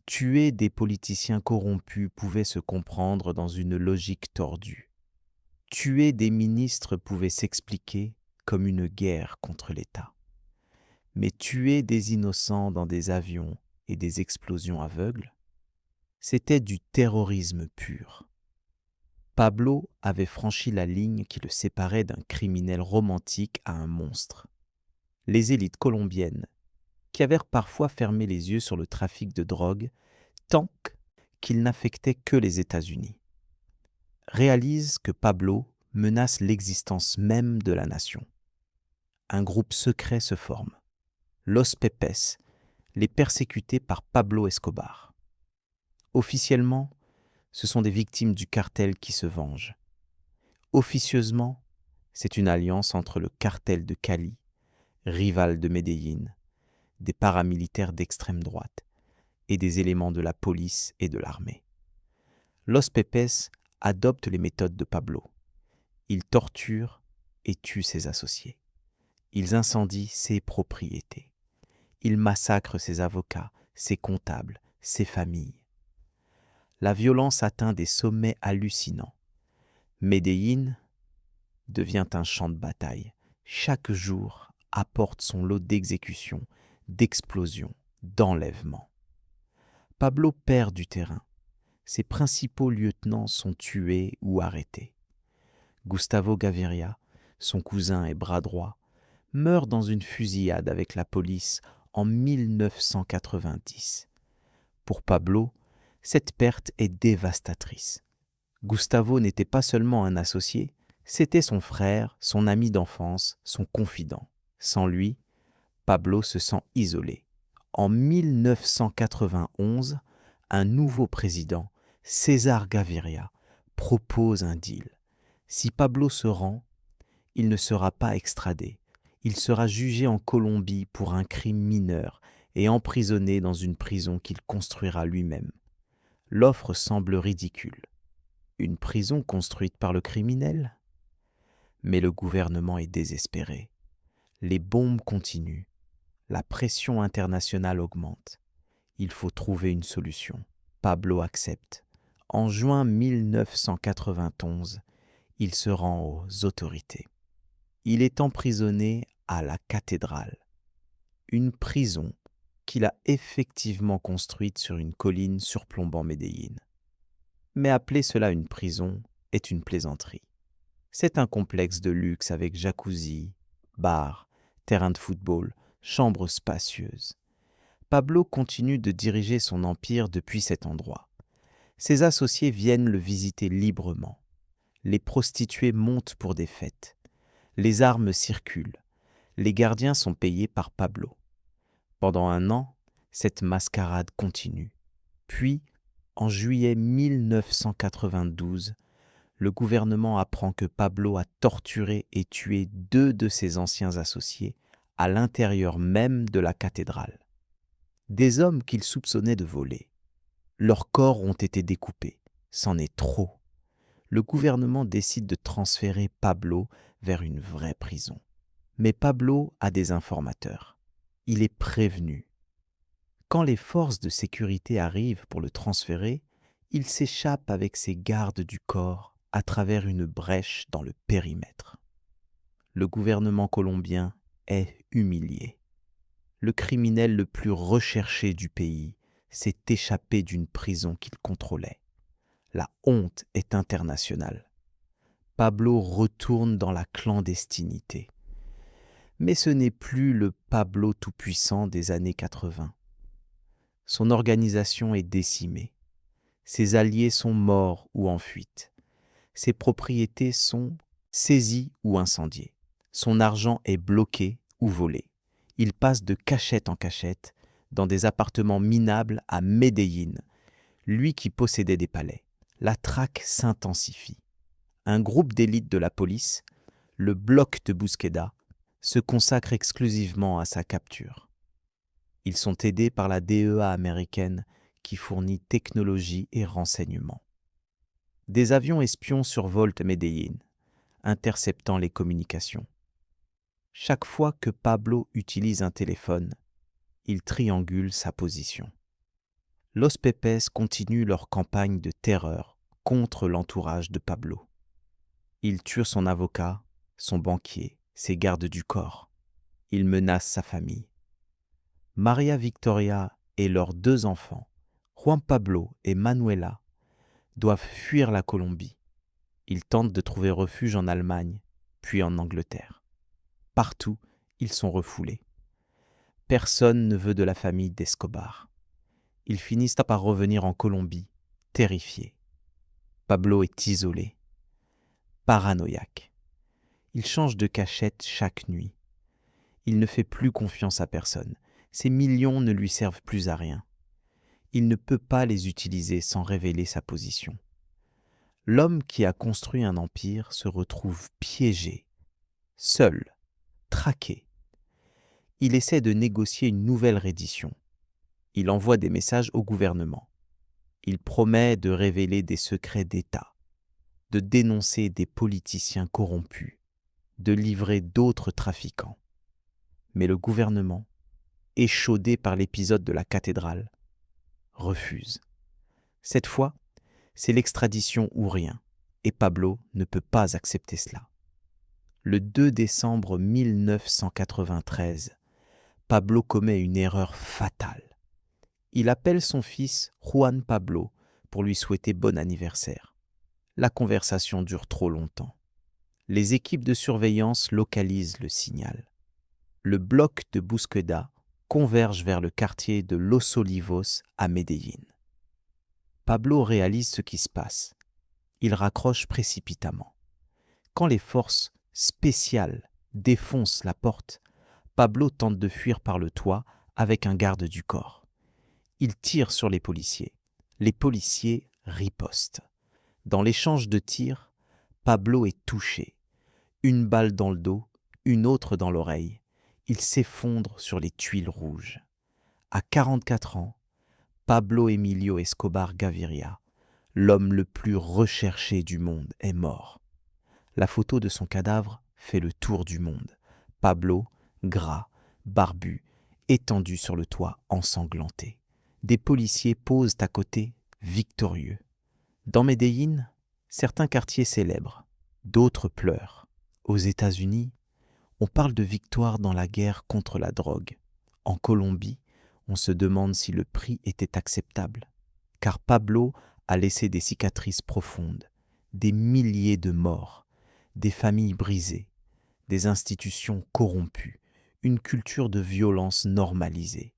Tuer des politiciens corrompus pouvait se comprendre dans une logique tordue. Tuer des ministres pouvait s'expliquer comme une guerre contre l'État. Mais tuer des innocents dans des avions et des explosions aveugles, c'était du terrorisme pur. Pablo avait franchi la ligne qui le séparait d'un criminel romantique à un monstre. Les élites colombiennes, qui avaient parfois fermé les yeux sur le trafic de drogue tant qu'il n'affectait que les États-Unis, réalisent que Pablo menace l'existence même de la nation. Un groupe secret se forme, Los Pepes, les persécutés par Pablo Escobar. Officiellement, ce sont des victimes du cartel qui se vengent. Officieusement, c'est une alliance entre le cartel de Cali, rival de Medellín, des paramilitaires d'extrême droite et des éléments de la police et de l'armée. Los Pepes adoptent les méthodes de Pablo. Ils torturent et tuent ses associés. Ils incendient ses propriétés. Ils massacrent ses avocats, ses comptables, ses familles. La violence atteint des sommets hallucinants. Medellín devient un champ de bataille. Chaque jour apporte son lot d'exécutions, d'explosions, d'enlèvements. Pablo perd du terrain. Ses principaux lieutenants sont tués ou arrêtés. Gustavo Gaviria, son cousin et bras droit, meurt dans une fusillade avec la police en 1990. Pour Pablo, cette perte est dévastatrice. Gustavo n'était pas seulement un associé, C'était son frère, son ami d'enfance, son confident. Sans lui, Pablo se sent isolé. En 1991, un nouveau président, César Gaviria, propose un deal. Si Pablo se rend, il ne sera pas extradé. Il sera jugé en Colombie pour un crime mineur et emprisonné dans une prison qu'il construira lui-même. L'offre semble ridicule. Une prison construite par le criminel ? Mais le gouvernement est désespéré. Les bombes continuent. La pression internationale augmente. Il faut trouver une solution. Pablo accepte. En juin 1991, il se rend aux autorités. Il est emprisonné à la cathédrale, une prison qu'il a effectivement construite sur une colline surplombant Medellín. Mais appeler cela une prison est une plaisanterie. C'est un complexe de luxe avec jacuzzi, bar, terrain de football, chambres spacieuses. Pablo continue de diriger son empire depuis cet endroit. Ses associés viennent le visiter librement. Les prostituées montent pour des fêtes. Les armes circulent. Les gardiens sont payés par Pablo. Pendant un an, cette mascarade continue. Puis, en juillet 1992, le gouvernement apprend que Pablo a torturé et tué 2 de ses anciens associés à l'intérieur même de la cathédrale. Des hommes qu'il soupçonnait de voler. Leurs corps ont été découpés. C'en est trop. Le gouvernement décide de transférer Pablo vers une vraie prison. Mais Pablo a des informateurs. Il est prévenu. Quand les forces de sécurité arrivent pour le transférer, il s'échappe avec ses gardes du corps à travers une brèche dans le périmètre. Le gouvernement colombien est humilié. Le criminel le plus recherché du pays s'est échappé d'une prison qu'il contrôlait. La honte est internationale. Pablo retourne dans la clandestinité. Mais ce n'est plus le Pablo tout-puissant des années 80. Son organisation est décimée. Ses alliés sont morts ou en fuite. Ses propriétés sont saisies ou incendiées. Son argent est bloqué ou volé. Il passe de cachette en cachette dans des appartements minables à Medellín, lui qui possédait des palais. La traque s'intensifie. Un groupe d'élite de la police, le bloc de Busqueda, se consacre exclusivement à sa capture. Ils sont aidés par la DEA américaine qui fournit technologie et renseignements. Des avions espions survolent Medellín, interceptant les communications. Chaque fois que Pablo utilise un téléphone, il triangule sa position. Los Pepes continuent leur campagne de terreur contre l'entourage de Pablo. Ils tuent son avocat, son banquier, ses gardes du corps. Ils menacent sa famille. Maria Victoria et leurs 2 enfants, Juan Pablo et Manuela, doivent fuir la Colombie. Ils tentent de trouver refuge en Allemagne, puis en Angleterre. Partout, ils sont refoulés. Personne ne veut de la famille d'Escobar. Ils finissent par revenir en Colombie, terrifiés. Pablo est isolé, paranoïaque. Il change de cachette chaque nuit. Il ne fait plus confiance à personne. Ses millions ne lui servent plus à rien. Il ne peut pas les utiliser sans révéler sa position. L'homme qui a construit un empire se retrouve piégé, seul, traqué. Il essaie de négocier une nouvelle reddition. Il envoie des messages au gouvernement. Il promet de révéler des secrets d'État, de dénoncer des politiciens corrompus, de livrer d'autres trafiquants. Mais le gouvernement, échaudé par l'épisode de la cathédrale, refuse. Cette fois, c'est l'extradition ou rien, et Pablo ne peut pas accepter cela. Le 2 décembre 1993, Pablo commet une erreur fatale. Il appelle son fils Juan Pablo pour lui souhaiter bon anniversaire. La conversation dure trop longtemps. Les équipes de surveillance localisent le signal. Le bloc de Busqueda converge vers le quartier de Los Olivos à Medellín. Pablo réalise ce qui se passe. Il raccroche précipitamment. Quand les forces spéciales défoncent la porte, Pablo tente de fuir par le toit avec un garde du corps. Il tire sur les policiers. Les policiers ripostent. Dans l'échange de tirs, Pablo est touché. Une balle dans le dos, une autre dans l'oreille. Il s'effondre sur les tuiles rouges. À 44 ans, Pablo Emilio Escobar Gaviria, l'homme le plus recherché du monde, est mort. La photo de son cadavre fait le tour du monde. Pablo, gras, barbu, étendu sur le toit, ensanglanté. Des policiers posent à côté, victorieux. Dans Medellín, certains quartiers célèbrent, d'autres pleurent. Aux États-Unis, on parle de victoire dans la guerre contre la drogue. En Colombie, on se demande si le prix était acceptable. Car Pablo a laissé des cicatrices profondes, des milliers de morts, des familles brisées, des institutions corrompues, une culture de violence normalisée.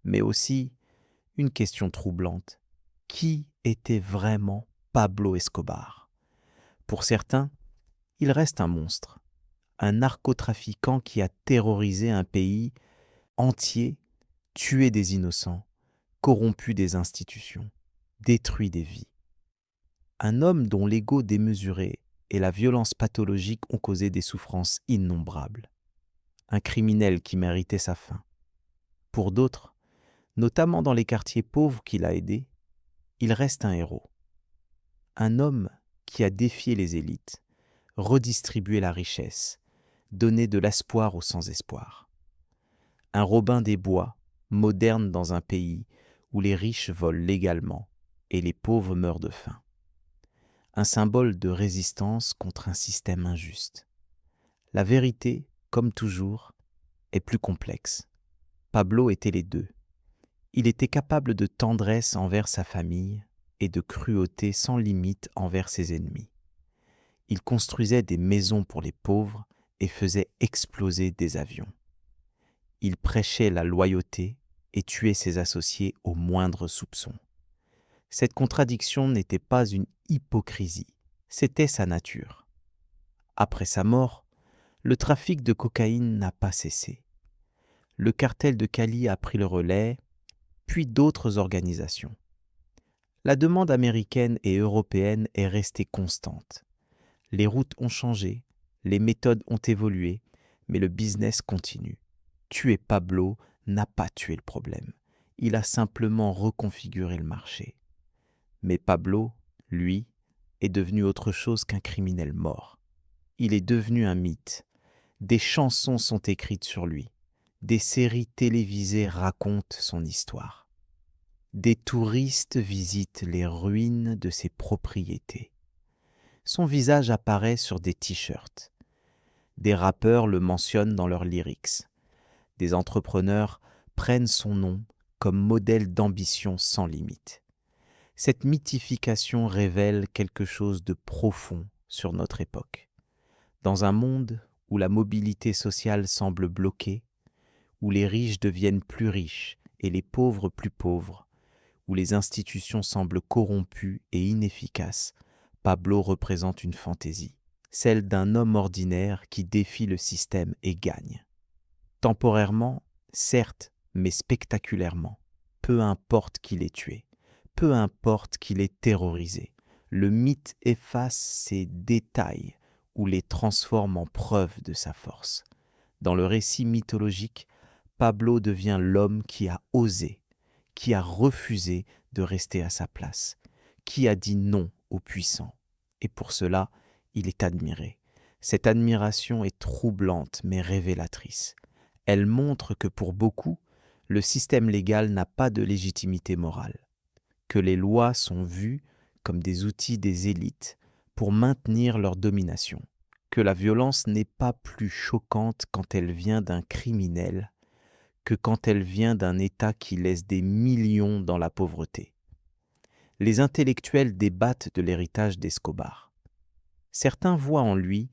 Mais aussi une question troublante. Qui était vraiment Pablo Escobar? Pour certains, il reste un monstre, un narcotrafiquant qui a terrorisé un pays entier, tué des innocents, corrompu des institutions, détruit des vies. Un homme dont l'ego démesuré et la violence pathologique ont causé des souffrances innombrables. Un criminel qui méritait sa fin. Pour d'autres, notamment dans les quartiers pauvres qu'il a aidés, il reste un héros. Un homme qui a défié les élites, redistribué la richesse, donné de l'espoir aux sans-espoir. Un Robin des Bois, moderne dans un pays où les riches volent légalement et les pauvres meurent de faim. Un symbole de résistance contre un système injuste. La vérité, comme toujours, est plus complexe. Pablo était les deux. Il était capable de tendresse envers sa famille et de cruauté sans limite envers ses ennemis. Il construisait des maisons pour les pauvres et faisait exploser des avions. Il prêchait la loyauté et tuait ses associés au moindre soupçon. Cette contradiction n'était pas une hypocrisie, c'était sa nature. Après sa mort, le trafic de cocaïne n'a pas cessé. Le cartel de Cali a pris le relais, puis d'autres organisations. La demande américaine et européenne est restée constante. Les routes ont changé, les méthodes ont évolué, mais le business continue. Tuer Pablo n'a pas tué le problème. Il a simplement reconfiguré le marché. Mais Pablo, lui, est devenu autre chose qu'un criminel mort. Il est devenu un mythe. Des chansons sont écrites sur lui. Des séries télévisées racontent son histoire. Des touristes visitent les ruines de ses propriétés. Son visage apparaît sur des t-shirts. Des rappeurs le mentionnent dans leurs lyrics. Des entrepreneurs prennent son nom comme modèle d'ambition sans limite. Cette mythification révèle quelque chose de profond sur notre époque. Dans un monde où la mobilité sociale semble bloquée, où les riches deviennent plus riches et les pauvres plus pauvres, où les institutions semblent corrompues et inefficaces, Pablo représente une fantaisie, celle d'un homme ordinaire qui défie le système et gagne. Temporairement, certes, mais spectaculairement, peu importe qu'il ait tué, peu importe qu'il ait terrorisé, le mythe efface ces détails ou les transforme en preuve de sa force. Dans le récit mythologique, Pablo devient l'homme qui a osé, qui a refusé de rester à sa place, qui a dit non aux puissants. Et pour cela, il est admiré. Cette admiration est troublante mais révélatrice. Elle montre que pour beaucoup, le système légal n'a pas de légitimité morale, que les lois sont vues comme des outils des élites pour maintenir leur domination, que la violence n'est pas plus choquante quand elle vient d'un criminel que quand elle vient d'un État qui laisse des millions dans la pauvreté. Les intellectuels débattent de l'héritage d'Escobar. Certains voient en lui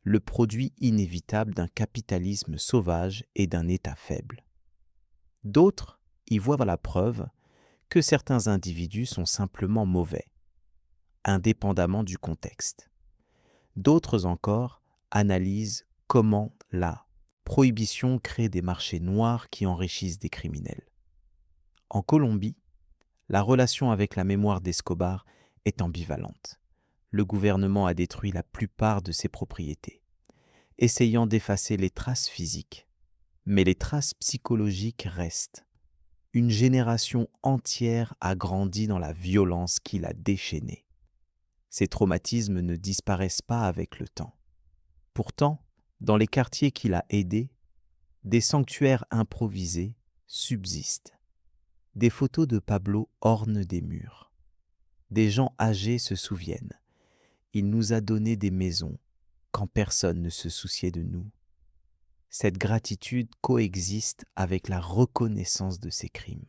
le produit inévitable d'un capitalisme sauvage et d'un État faible. D'autres y voient la preuve que certains individus sont simplement mauvais, indépendamment du contexte. D'autres encore analysent comment la prohibition crée des marchés noirs qui enrichissent des criminels. En Colombie, la relation avec la mémoire d'Escobar est ambivalente. Le gouvernement a détruit la plupart de ses propriétés, essayant d'effacer les traces physiques. Mais les traces psychologiques restent. Une génération entière a grandi dans la violence qui l'a déchaîné. Ces traumatismes ne disparaissent pas avec le temps. Pourtant, dans les quartiers qu'il a aidés, des sanctuaires improvisés subsistent. Des photos de Pablo ornent des murs. Des gens âgés se souviennent. Il nous a donné des maisons quand personne ne se souciait de nous. Cette gratitude coexiste avec la reconnaissance de ses crimes.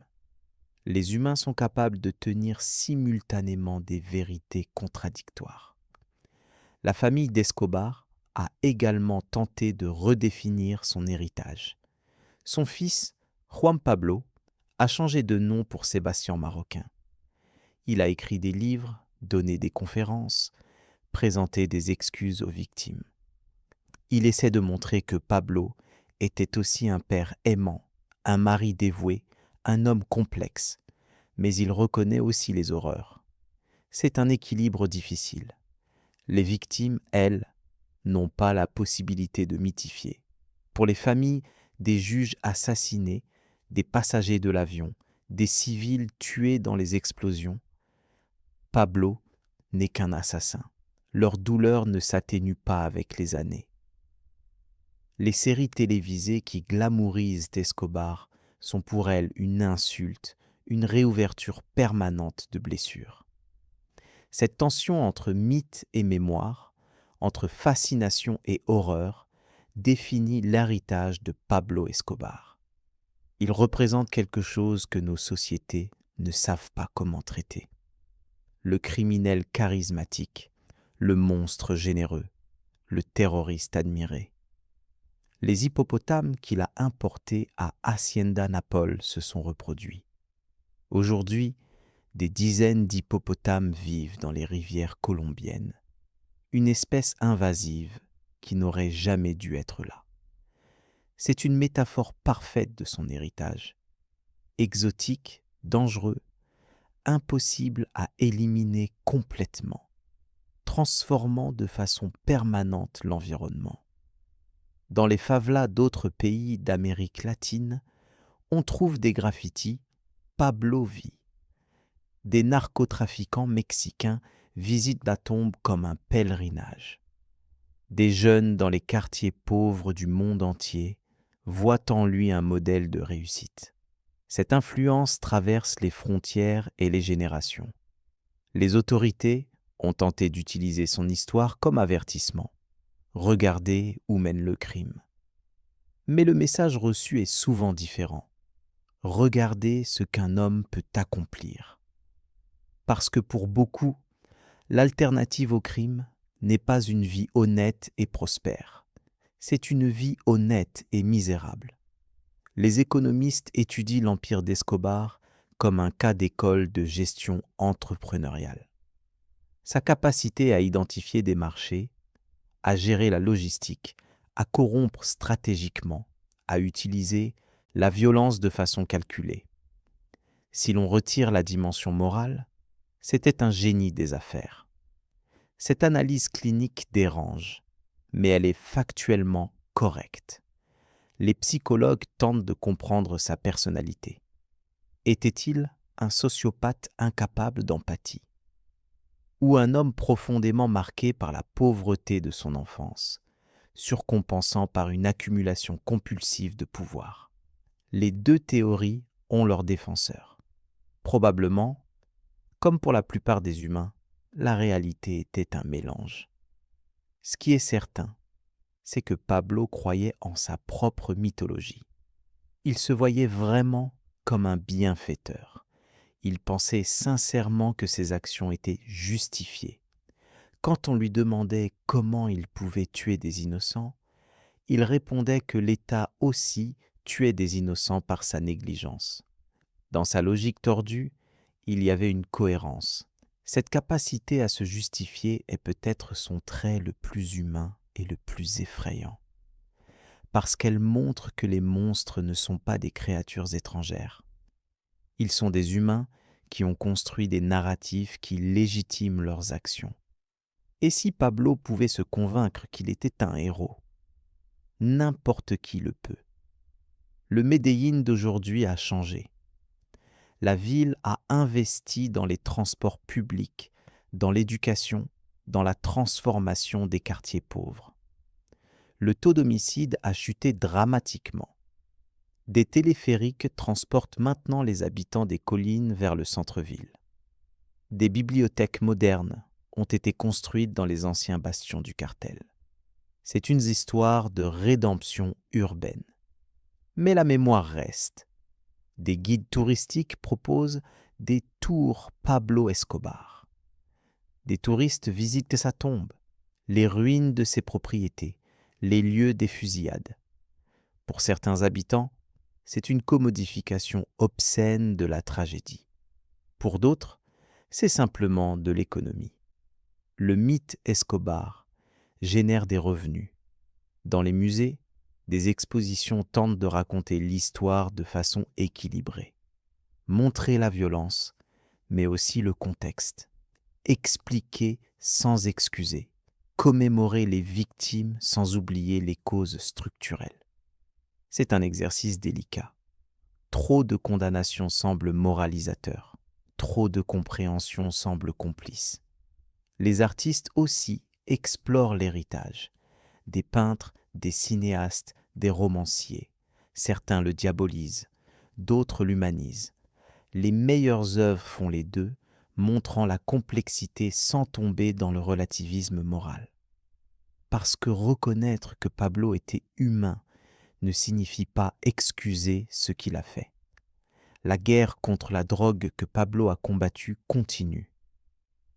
Les humains sont capables de tenir simultanément des vérités contradictoires. La famille d'Escobar a également tenté de redéfinir son héritage. Son fils, Juan Pablo, a changé de nom pour Sébastien Maroquin. Il a écrit des livres, donné des conférences, présenté des excuses aux victimes. Il essaie de montrer que Pablo était aussi un père aimant, un mari dévoué, un homme complexe, mais il reconnaît aussi les horreurs. C'est un équilibre difficile. Les victimes, elles, n'ont pas la possibilité de mythifier. Pour les familles des juges assassinés, des passagers de l'avion, des civils tués dans les explosions, Pablo n'est qu'un assassin. Leur douleur ne s'atténue pas avec les années. Les séries télévisées qui glamourisent Escobar sont pour elles une insulte, une réouverture permanente de blessures. Cette tension entre mythe et mémoire, entre fascination et horreur, définit l'héritage de Pablo Escobar. Il représente quelque chose que nos sociétés ne savent pas comment traiter. Le criminel charismatique, le monstre généreux, le terroriste admiré. Les hippopotames qu'il a importés à Hacienda Naples se sont reproduits. Aujourd'hui, des dizaines d'hippopotames vivent dans les rivières colombiennes, une espèce invasive qui n'aurait jamais dû être là. C'est une métaphore parfaite de son héritage. Exotique, dangereux, impossible à éliminer complètement, transformant de façon permanente l'environnement. Dans les favelas d'autres pays d'Amérique latine, on trouve des graffitis « Pablo vit ». Des narcotrafiquants mexicains visitent la tombe comme un pèlerinage. Des jeunes dans les quartiers pauvres du monde entier voient en lui un modèle de réussite. Cette influence traverse les frontières et les générations. Les autorités ont tenté d'utiliser son histoire comme avertissement. Regardez où mène le crime. Mais le message reçu est souvent différent. Regardez ce qu'un homme peut accomplir. Parce que pour beaucoup, l'alternative au crime n'est pas une vie honnête et prospère. C'est une vie honnête et misérable. Les économistes étudient l'empire d'Escobar comme un cas d'école de gestion entrepreneuriale. Sa capacité à identifier des marchés, à gérer la logistique, à corrompre stratégiquement, à utiliser la violence de façon calculée. Si l'on retire la dimension morale, c'était un génie des affaires. Cette analyse clinique dérange, mais elle est factuellement correcte. Les psychologues tentent de comprendre sa personnalité. Était-il un sociopathe incapable d'empathie? Ou un homme profondément marqué par la pauvreté de son enfance, surcompensant par une accumulation compulsive de pouvoir? Les deux théories ont leurs défenseurs. Probablement, comme pour la plupart des humains, la réalité était un mélange. Ce qui est certain, c'est que Pablo croyait en sa propre mythologie. Il se voyait vraiment comme un bienfaiteur. Il pensait sincèrement que ses actions étaient justifiées. Quand on lui demandait comment il pouvait tuer des innocents, il répondait que l'État aussi tuait des innocents par sa négligence. Dans sa logique tordue, il y avait une cohérence. Cette capacité à se justifier est peut-être son trait le plus humain et le plus effrayant, parce qu'elle montre que les monstres ne sont pas des créatures étrangères. Ils sont des humains qui ont construit des narratifs qui légitiment leurs actions. Et si Pablo pouvait se convaincre qu'il était un héros, n'importe qui le peut. Le Médellín d'aujourd'hui a changé. La ville a investi dans les transports publics, dans l'éducation, dans la transformation des quartiers pauvres. Le taux d'homicide a chuté dramatiquement. Des téléphériques transportent maintenant les habitants des collines vers le centre-ville. Des bibliothèques modernes ont été construites dans les anciens bastions du cartel. C'est une histoire de rédemption urbaine. Mais la mémoire reste. Des guides touristiques proposent des tours Pablo Escobar. Des touristes visitent sa tombe, les ruines de ses propriétés, les lieux des fusillades. Pour certains habitants, c'est une commodification obscène de la tragédie. Pour d'autres, c'est simplement de l'économie. Le mythe Escobar génère des revenus. Dans les musées, des expositions tentent de raconter l'histoire de façon équilibrée. Montrer la violence, mais aussi le contexte. Expliquer sans excuser. Commémorer les victimes sans oublier les causes structurelles. C'est un exercice délicat. Trop de condamnation semble moralisateur. Trop de compréhension semble complice. Les artistes aussi explorent l'héritage. Des peintres, des cinéastes, des romanciers. Certains le diabolisent, d'autres l'humanisent. Les meilleures œuvres font les deux, montrant la complexité sans tomber dans le relativisme moral. Parce que reconnaître que Pablo était humain ne signifie pas excuser ce qu'il a fait. La guerre contre la drogue que Pablo a combattue continue.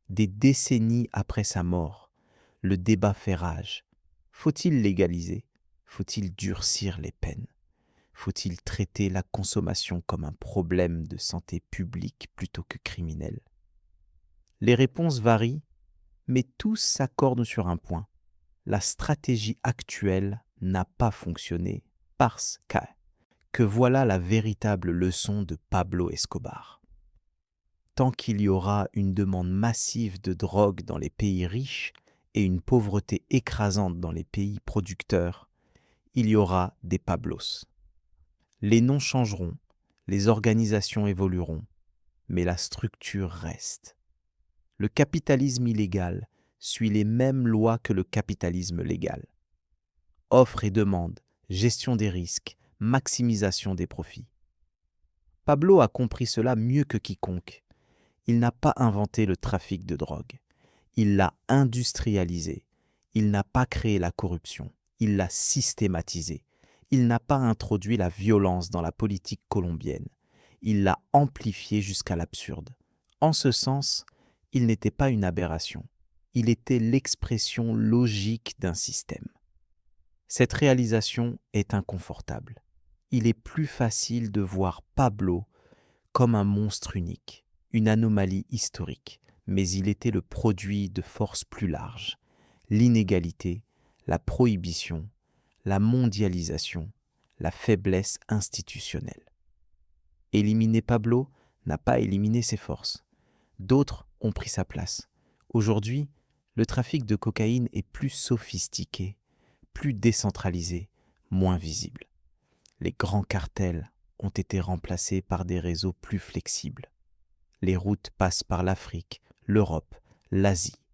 Des décennies après sa mort, le débat fait rage. Faut-il légaliser ? Faut-il durcir les peines ? Faut-il traiter la consommation comme un problème de santé publique plutôt que criminel ? Les réponses varient, mais tous s'accordent sur un point. La stratégie actuelle n'a pas fonctionné parce que voilà la véritable leçon de Pablo Escobar. Tant qu'il y aura une demande massive de drogue dans les pays riches et une pauvreté écrasante dans les pays producteurs, il y aura des Pablos. Les noms changeront, les organisations évolueront, mais la structure reste. Le capitalisme illégal suit les mêmes lois que le capitalisme légal. Offre et demande, gestion des risques, maximisation des profits. Pablo a compris cela mieux que quiconque. Il n'a pas inventé le trafic de drogue. Il l'a industrialisé. Il n'a pas créé la corruption. Il l'a systématisé. Il n'a pas introduit la violence dans la politique colombienne. Il l'a amplifiée jusqu'à l'absurde. En ce sens, il n'était pas une aberration. Il était l'expression logique d'un système. Cette réalisation est inconfortable. Il est plus facile de voir Pablo comme un monstre unique, une anomalie historique, mais il était le produit de forces plus larges, l'inégalité, la prohibition, la mondialisation, la faiblesse institutionnelle. Éliminer Pablo n'a pas éliminé ses forces. D'autres ont pris sa place. Aujourd'hui, le trafic de cocaïne est plus sophistiqué, plus décentralisé, moins visible. Les grands cartels ont été remplacés par des réseaux plus flexibles. Les routes passent par l'Afrique, l'Europe, l'Asie.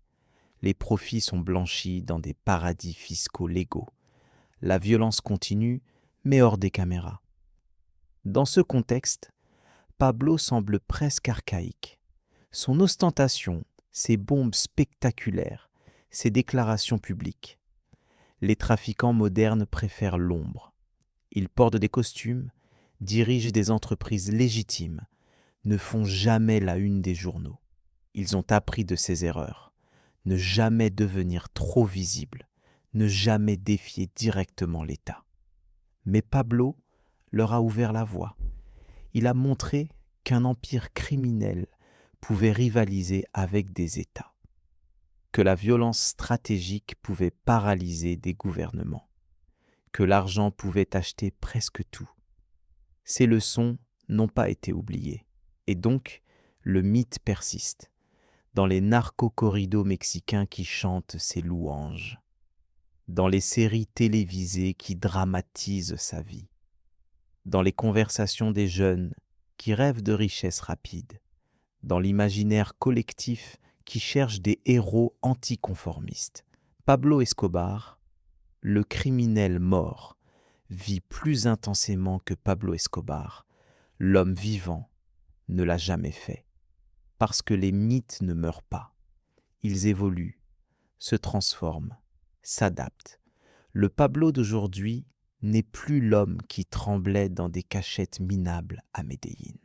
Les profits sont blanchis dans des paradis fiscaux légaux. La violence continue, mais hors des caméras. Dans ce contexte, Pablo semble presque archaïque. Son ostentation, ses bombes spectaculaires, ses déclarations publiques. Les trafiquants modernes préfèrent l'ombre. Ils portent des costumes, dirigent des entreprises légitimes, ne font jamais la une des journaux. Ils ont appris de ses erreurs. Ne jamais devenir trop visible, ne jamais défier directement l'État. Mais Pablo leur a ouvert la voie. Il a montré qu'un empire criminel pouvaient rivaliser avec des États, que la violence stratégique pouvait paralyser des gouvernements, que l'argent pouvait acheter presque tout. Ces leçons n'ont pas été oubliées, et donc le mythe persiste, dans les narco-corridos mexicains qui chantent ses louanges, dans les séries télévisées qui dramatisent sa vie, dans les conversations des jeunes qui rêvent de richesses rapides, dans l'imaginaire collectif qui cherche des héros anticonformistes. Pablo Escobar, le criminel mort, vit plus intensément que Pablo Escobar, l'homme vivant, ne l'a jamais fait. Parce que les mythes ne meurent pas. Ils évoluent, se transforment, s'adaptent. Le Pablo d'aujourd'hui n'est plus l'homme qui tremblait dans des cachettes minables à Medellín.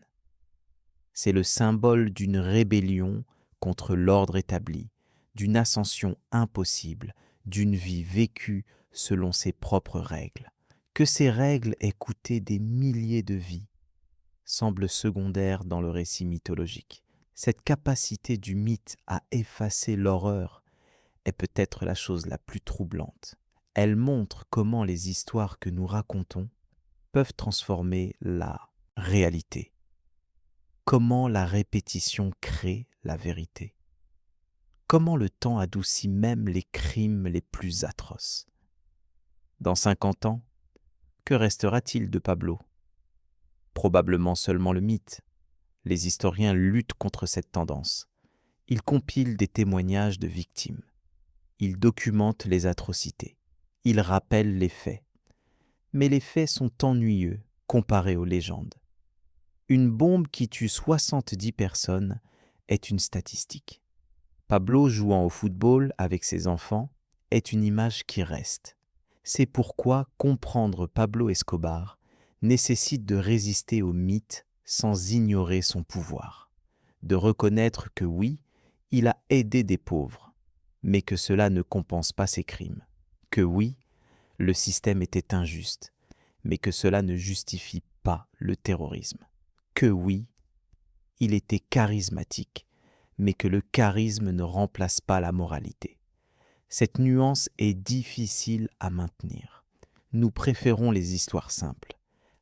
C'est le symbole d'une rébellion contre l'ordre établi, d'une ascension impossible, d'une vie vécue selon ses propres règles. Que ces règles aient coûté des milliers de vies semble secondaire dans le récit mythologique. Cette capacité du mythe à effacer l'horreur est peut-être la chose la plus troublante. Elle montre comment les histoires que nous racontons peuvent transformer la réalité. Comment la répétition crée la vérité. Comment le temps adoucit même les crimes les plus atroces. Dans 50 ans, que restera-t-il de Pablo ? Probablement seulement le mythe. Les historiens luttent contre cette tendance. Ils compilent des témoignages de victimes. Ils documentent les atrocités. Ils rappellent les faits. Mais les faits sont ennuyeux comparés aux légendes. Une bombe qui tue 70 personnes est une statistique. Pablo jouant au football avec ses enfants est une image qui reste. C'est pourquoi comprendre Pablo Escobar nécessite de résister au mythe sans ignorer son pouvoir, de reconnaître que oui, il a aidé des pauvres, mais que cela ne compense pas ses crimes, que oui, le système était injuste, mais que cela ne justifie pas le terrorisme, que oui, il était charismatique, mais que le charisme ne remplace pas la moralité. Cette nuance est difficile à maintenir. Nous préférons les histoires simples,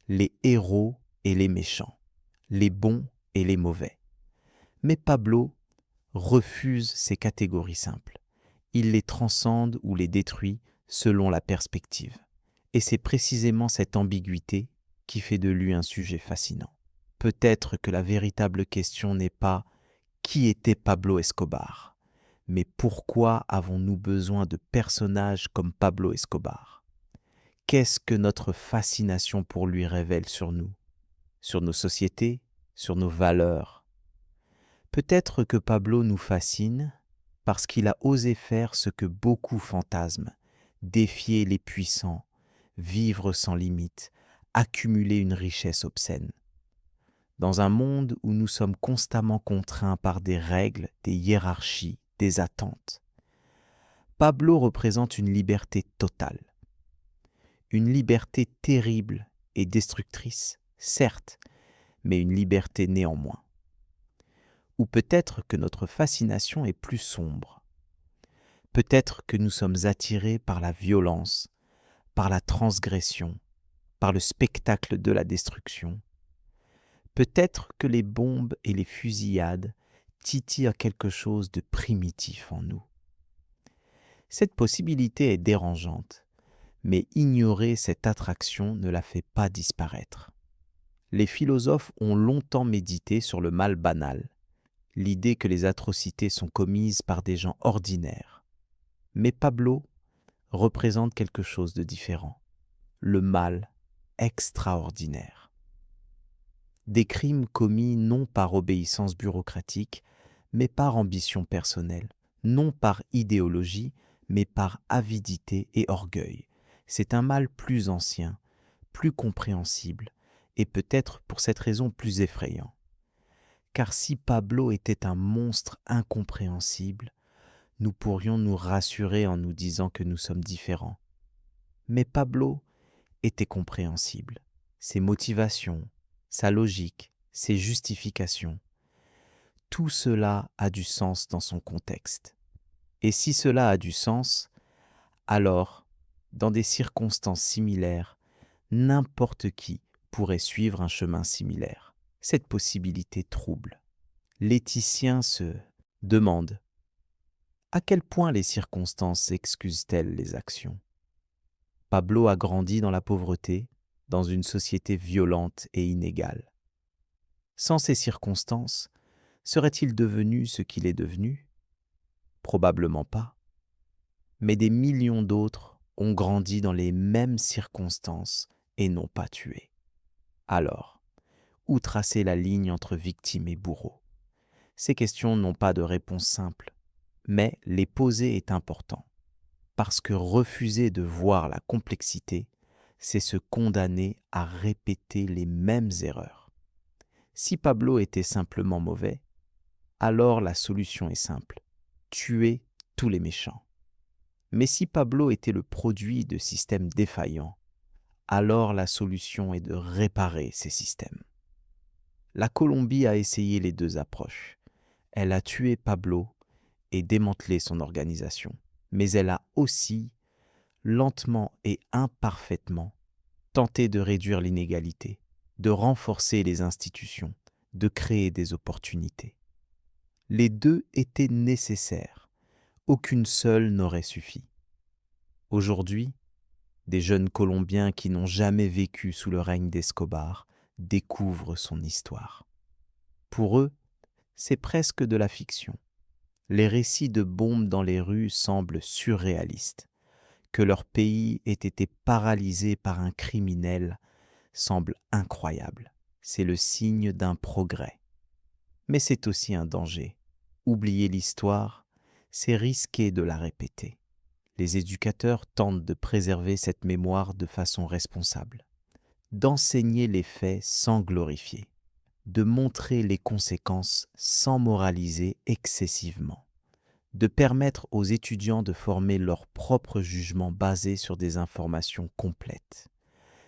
les héros et les méchants, les bons et les mauvais. Mais Pablo refuse ces catégories simples. Il les transcende ou les détruit selon la perspective. Et c'est précisément cette ambiguïté qui fait de lui un sujet fascinant. Peut-être que la véritable question n'est pas qui était Pablo Escobar, mais pourquoi avons-nous besoin de personnages comme Pablo Escobar ? Qu'est-ce que notre fascination pour lui révèle sur nous, sur nos sociétés, sur nos valeurs ? Peut-être que Pablo nous fascine parce qu'il a osé faire ce que beaucoup fantasment, défier les puissants, vivre sans limite, accumuler une richesse obscène. Dans un monde où nous sommes constamment contraints par des règles, des hiérarchies, des attentes, Pablo représente une liberté totale. Une liberté terrible et destructrice, certes, mais une liberté néanmoins. Ou peut-être que notre fascination est plus sombre. Peut-être que nous sommes attirés par la violence, par la transgression, par le spectacle de la destruction. Peut-être que les bombes et les fusillades titillent quelque chose de primitif en nous. Cette possibilité est dérangeante, mais ignorer cette attraction ne la fait pas disparaître. Les philosophes ont longtemps médité sur le mal banal, l'idée que les atrocités sont commises par des gens ordinaires. Mais Pablo représente quelque chose de différent, le mal extraordinaire. Des crimes commis non par obéissance bureaucratique, mais par ambition personnelle, non par idéologie, mais par avidité et orgueil. C'est un mal plus ancien, plus compréhensible, et peut-être pour cette raison plus effrayant. Car si Pablo était un monstre incompréhensible, nous pourrions nous rassurer en nous disant que nous sommes différents. Mais Pablo était compréhensible. Ses motivations, sa logique, ses justifications. tout cela a du sens dans son contexte. Et si cela a du sens, alors, dans des circonstances similaires, n'importe qui pourrait suivre un chemin similaire. Cette possibilité trouble. L'éthicien se demande à quel point les circonstances excusent-elles les actions. Pablo a grandi dans la pauvreté, dans une société violente et inégale. Sans ces circonstances, serait-il devenu ce qu'il est devenu? Probablement pas. Mais des millions d'autres ont grandi dans les mêmes circonstances et n'ont pas tué. Alors, où tracer la ligne entre victime et bourreau? Ces questions n'ont pas de réponse simple, mais les poser est important, parce que refuser de voir la complexité, c'est se condamner à répéter les mêmes erreurs. Si Pablo était simplement mauvais, alors la solution est simple, tuer tous les méchants. Mais si Pablo était le produit de systèmes défaillants, alors la solution est de réparer ces systèmes. La Colombie a essayé les deux approches. Elle a tué Pablo et démantelé son organisation, mais elle a aussi, lentement et imparfaitement, tenté de réduire l'inégalité, de renforcer les institutions, de créer des opportunités. Les deux étaient nécessaires. Aucune seule n'aurait suffi. Aujourd'hui, des jeunes Colombiens qui n'ont jamais vécu sous le règne d'Escobar découvrent son histoire. Pour eux, c'est presque de la fiction. Les récits de bombes dans les rues semblent surréalistes. Que leur pays ait été paralysé par un criminel semble incroyable. C'est le signe d'un progrès. Mais c'est aussi un danger. Oublier l'histoire, c'est risquer de la répéter. Les éducateurs tentent de préserver cette mémoire de façon responsable, d'enseigner les faits sans glorifier, de montrer les conséquences sans moraliser excessivement, de permettre aux étudiants de former leur propre jugement basé sur des informations complètes.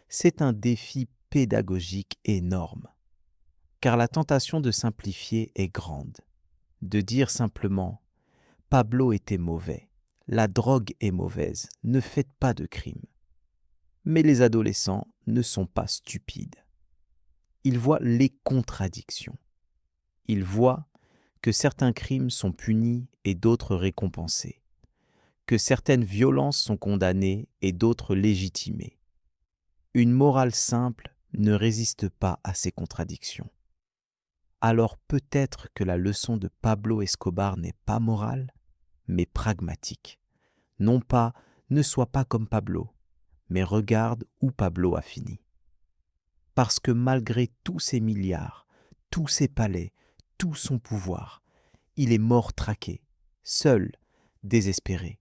C'est un défi pédagogique énorme, car la tentation de simplifier est grande, de dire simplement « Pablo était mauvais ». La drogue est mauvaise, ne faites pas de crime. Mais les adolescents ne sont pas stupides. Ils voient les contradictions. Ils voient que certains crimes sont punis et d'autres récompensés, que certaines violences sont condamnées et d'autres légitimées. Une morale simple ne résiste pas à ces contradictions. Alors peut-être que la leçon de Pablo Escobar n'est pas morale, mais pragmatique. Non pas « ne sois pas comme Pablo », mais regarde où Pablo a fini. Parce que malgré tous ses milliards, tous ses palais, tout son pouvoir, il est mort traqué, seul, désespéré.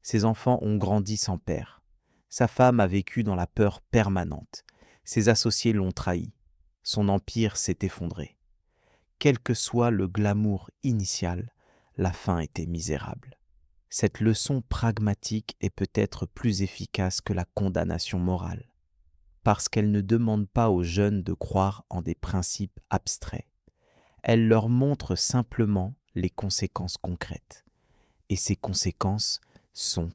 Ses enfants ont grandi sans père. Sa femme a vécu dans la peur permanente. Ses associés l'ont trahi. Son empire s'est effondré. Quel que soit le glamour initial, la fin était misérable. Cette leçon pragmatique est peut-être plus efficace que la condamnation morale, parce qu'elle ne demande pas aux jeunes de croire en des principes abstraits. Elle leur montre simplement les conséquences concrètes. Et ces conséquences sont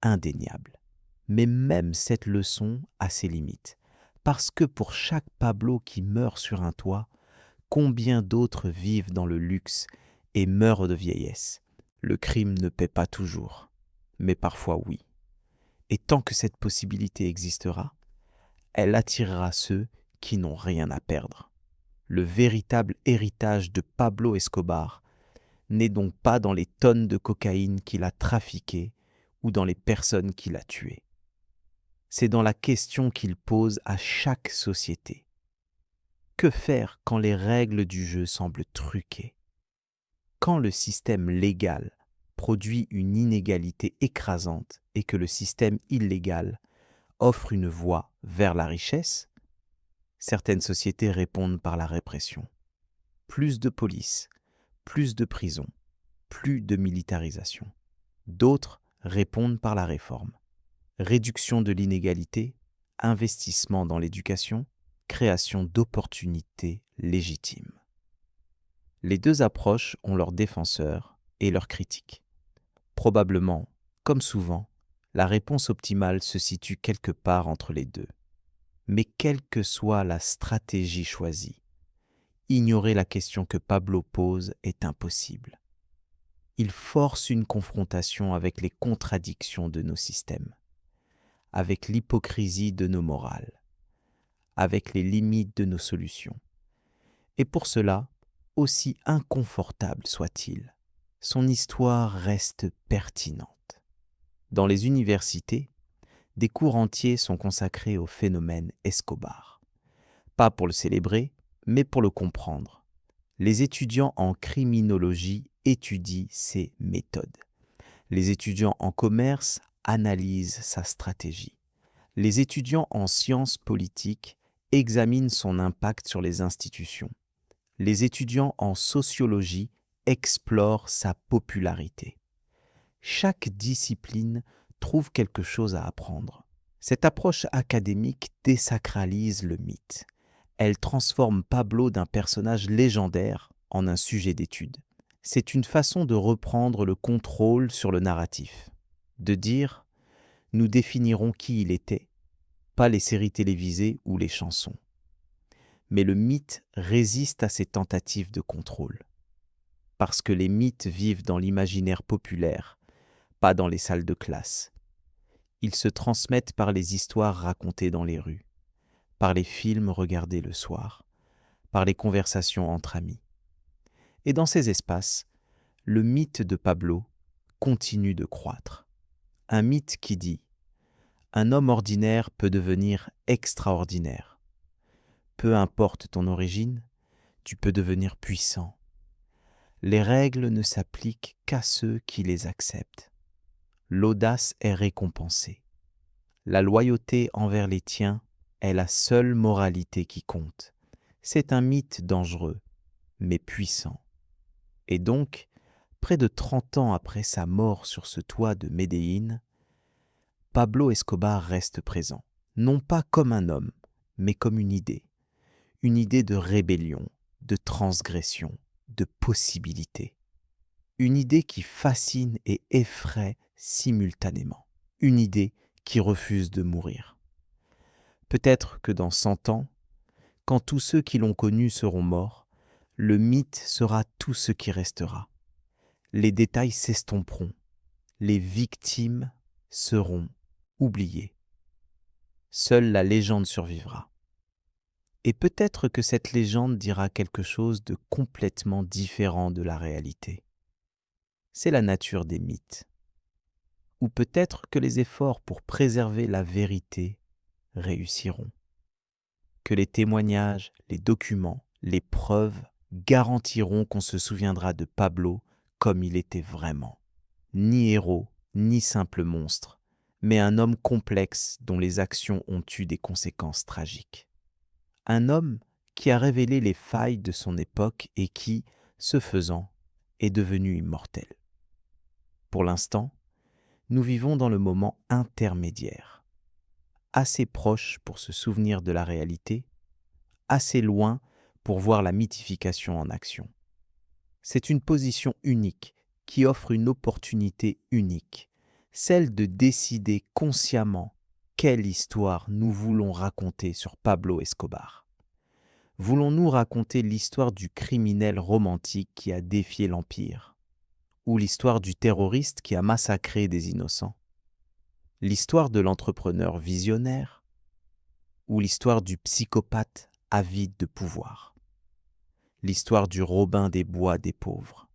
indéniables. Mais même cette leçon a ses limites, parce que pour chaque Pablo qui meurt sur un toit, combien d'autres vivent dans le luxe et meurent de vieillesse? Le crime ne paie pas toujours, mais parfois oui. Et tant que cette possibilité existera, elle attirera ceux qui n'ont rien à perdre. Le véritable héritage de Pablo Escobar n'est donc pas dans les tonnes de cocaïne qu'il a trafiquées ou dans les personnes qu'il a tuées. C'est dans la question qu'il pose à chaque société. Que faire quand les règles du jeu semblent truquées? Quand le système légal produit une inégalité écrasante et que le système illégal offre une voie vers la richesse, certaines sociétés répondent par la répression. Plus de police, plus de prisons, plus de militarisation. D'autres répondent par la réforme. Réduction de l'inégalité, investissement dans l'éducation, création d'opportunités légitimes. Les deux approches ont leurs défenseurs et leurs critiques. Probablement, comme souvent, la réponse optimale se situe quelque part entre les deux. Mais quelle que soit la stratégie choisie, ignorer la question que Pablo pose est impossible. Il force une confrontation avec les contradictions de nos systèmes, avec l'hypocrisie de nos morales, avec les limites de nos solutions. Et pour cela, aussi inconfortable soit-il, son histoire reste pertinente. Dans les universités, des cours entiers sont consacrés au phénomène Escobar. Pas pour le célébrer, mais pour le comprendre. Les étudiants en criminologie étudient ses méthodes. Les étudiants en commerce analysent sa stratégie. Les étudiants en sciences politiques examinent son impact sur les institutions. Les étudiants en sociologie explorent sa popularité. Chaque discipline trouve quelque chose à apprendre. Cette approche académique désacralise le mythe. Elle transforme Pablo d'un personnage légendaire en un sujet d'étude. C'est une façon de reprendre le contrôle sur le narratif, de dire « nous définirons qui il était », pas les séries télévisées ou les chansons. Mais le mythe résiste à ces tentatives de contrôle, parce que les mythes vivent dans l'imaginaire populaire, pas dans les salles de classe. Ils se transmettent par les histoires racontées dans les rues, par les films regardés le soir, par les conversations entre amis. Et dans ces espaces, le mythe de Pablo continue de croître. Un mythe qui dit « Un homme ordinaire peut devenir extraordinaire. Peu importe ton origine, tu peux devenir puissant. Les règles ne s'appliquent qu'à ceux qui les acceptent. L'audace est récompensée. La loyauté envers les tiens est la seule moralité qui compte. C'est un mythe dangereux, mais puissant. Et donc, près de 30 ans après sa mort sur ce toit de Médellin, Pablo Escobar reste présent, non pas comme un homme, mais comme une idée de rébellion, de transgression, de possibilité. Une idée qui fascine et effraie simultanément. Une idée qui refuse de mourir. Peut-être que dans 100 ans, quand tous ceux qui l'ont connu seront morts, le mythe sera tout ce qui restera. Les détails s'estomperont. Les victimes seront oubliées. Seule la légende survivra. Et peut-être que cette légende dira quelque chose de complètement différent de la réalité. C'est la nature des mythes. Ou peut-être que les efforts pour préserver la vérité réussiront. Que les témoignages, les documents, les preuves garantiront qu'on se souviendra de Pablo comme il était vraiment. Ni héros, ni simple monstre, mais un homme complexe dont les actions ont eu des conséquences tragiques. Un homme qui a révélé les failles de son époque et qui, ce faisant, est devenu immortel. Pour l'instant, nous vivons dans le moment intermédiaire, assez proche pour se souvenir de la réalité, assez loin pour voir la mythification en action. C'est une position unique qui offre une opportunité unique, celle de décider consciemment quelle histoire nous voulons raconter sur Pablo Escobar. Voulons-nous raconter l'histoire du criminel romantique qui a défié l'Empire, ou l'histoire du terroriste qui a massacré des innocents, l'histoire de l'entrepreneur visionnaire, ou l'histoire du psychopathe avide de pouvoir, l'histoire du Robin des Bois des pauvres,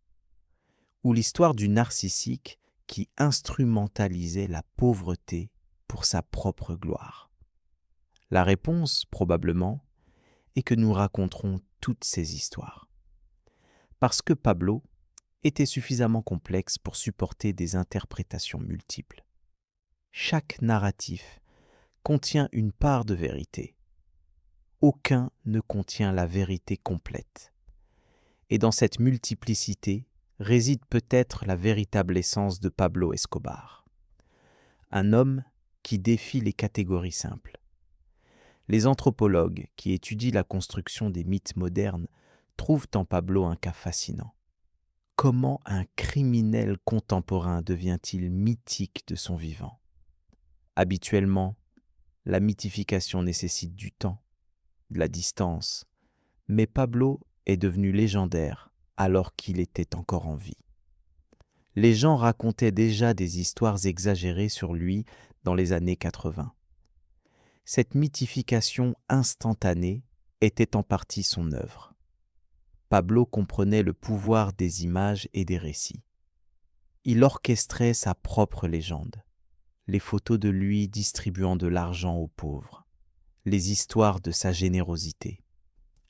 ou l'histoire du narcissique qui instrumentalisait la pauvreté pour sa propre gloire. La réponse, probablement, est que nous raconterons toutes ces histoires. Parce que Pablo était suffisamment complexe pour supporter des interprétations multiples. Chaque narratif contient une part de vérité. Aucun ne contient la vérité complète. Et dans cette multiplicité réside peut-être la véritable essence de Pablo Escobar. Un homme qui défie les catégories simples. Les anthropologues qui étudient la construction des mythes modernes trouvent en Pablo un cas fascinant. Comment un criminel contemporain devient-il mythique de son vivant? Habituellement, la mythification nécessite du temps, de la distance, mais Pablo est devenu légendaire alors qu'il était encore en vie. Les gens racontaient déjà des histoires exagérées sur lui dans les années 80. Cette mythification instantanée était en partie son œuvre. Pablo comprenait le pouvoir des images et des récits. Il orchestrait sa propre légende, les photos de lui distribuant de l'argent aux pauvres, les histoires de sa générosité,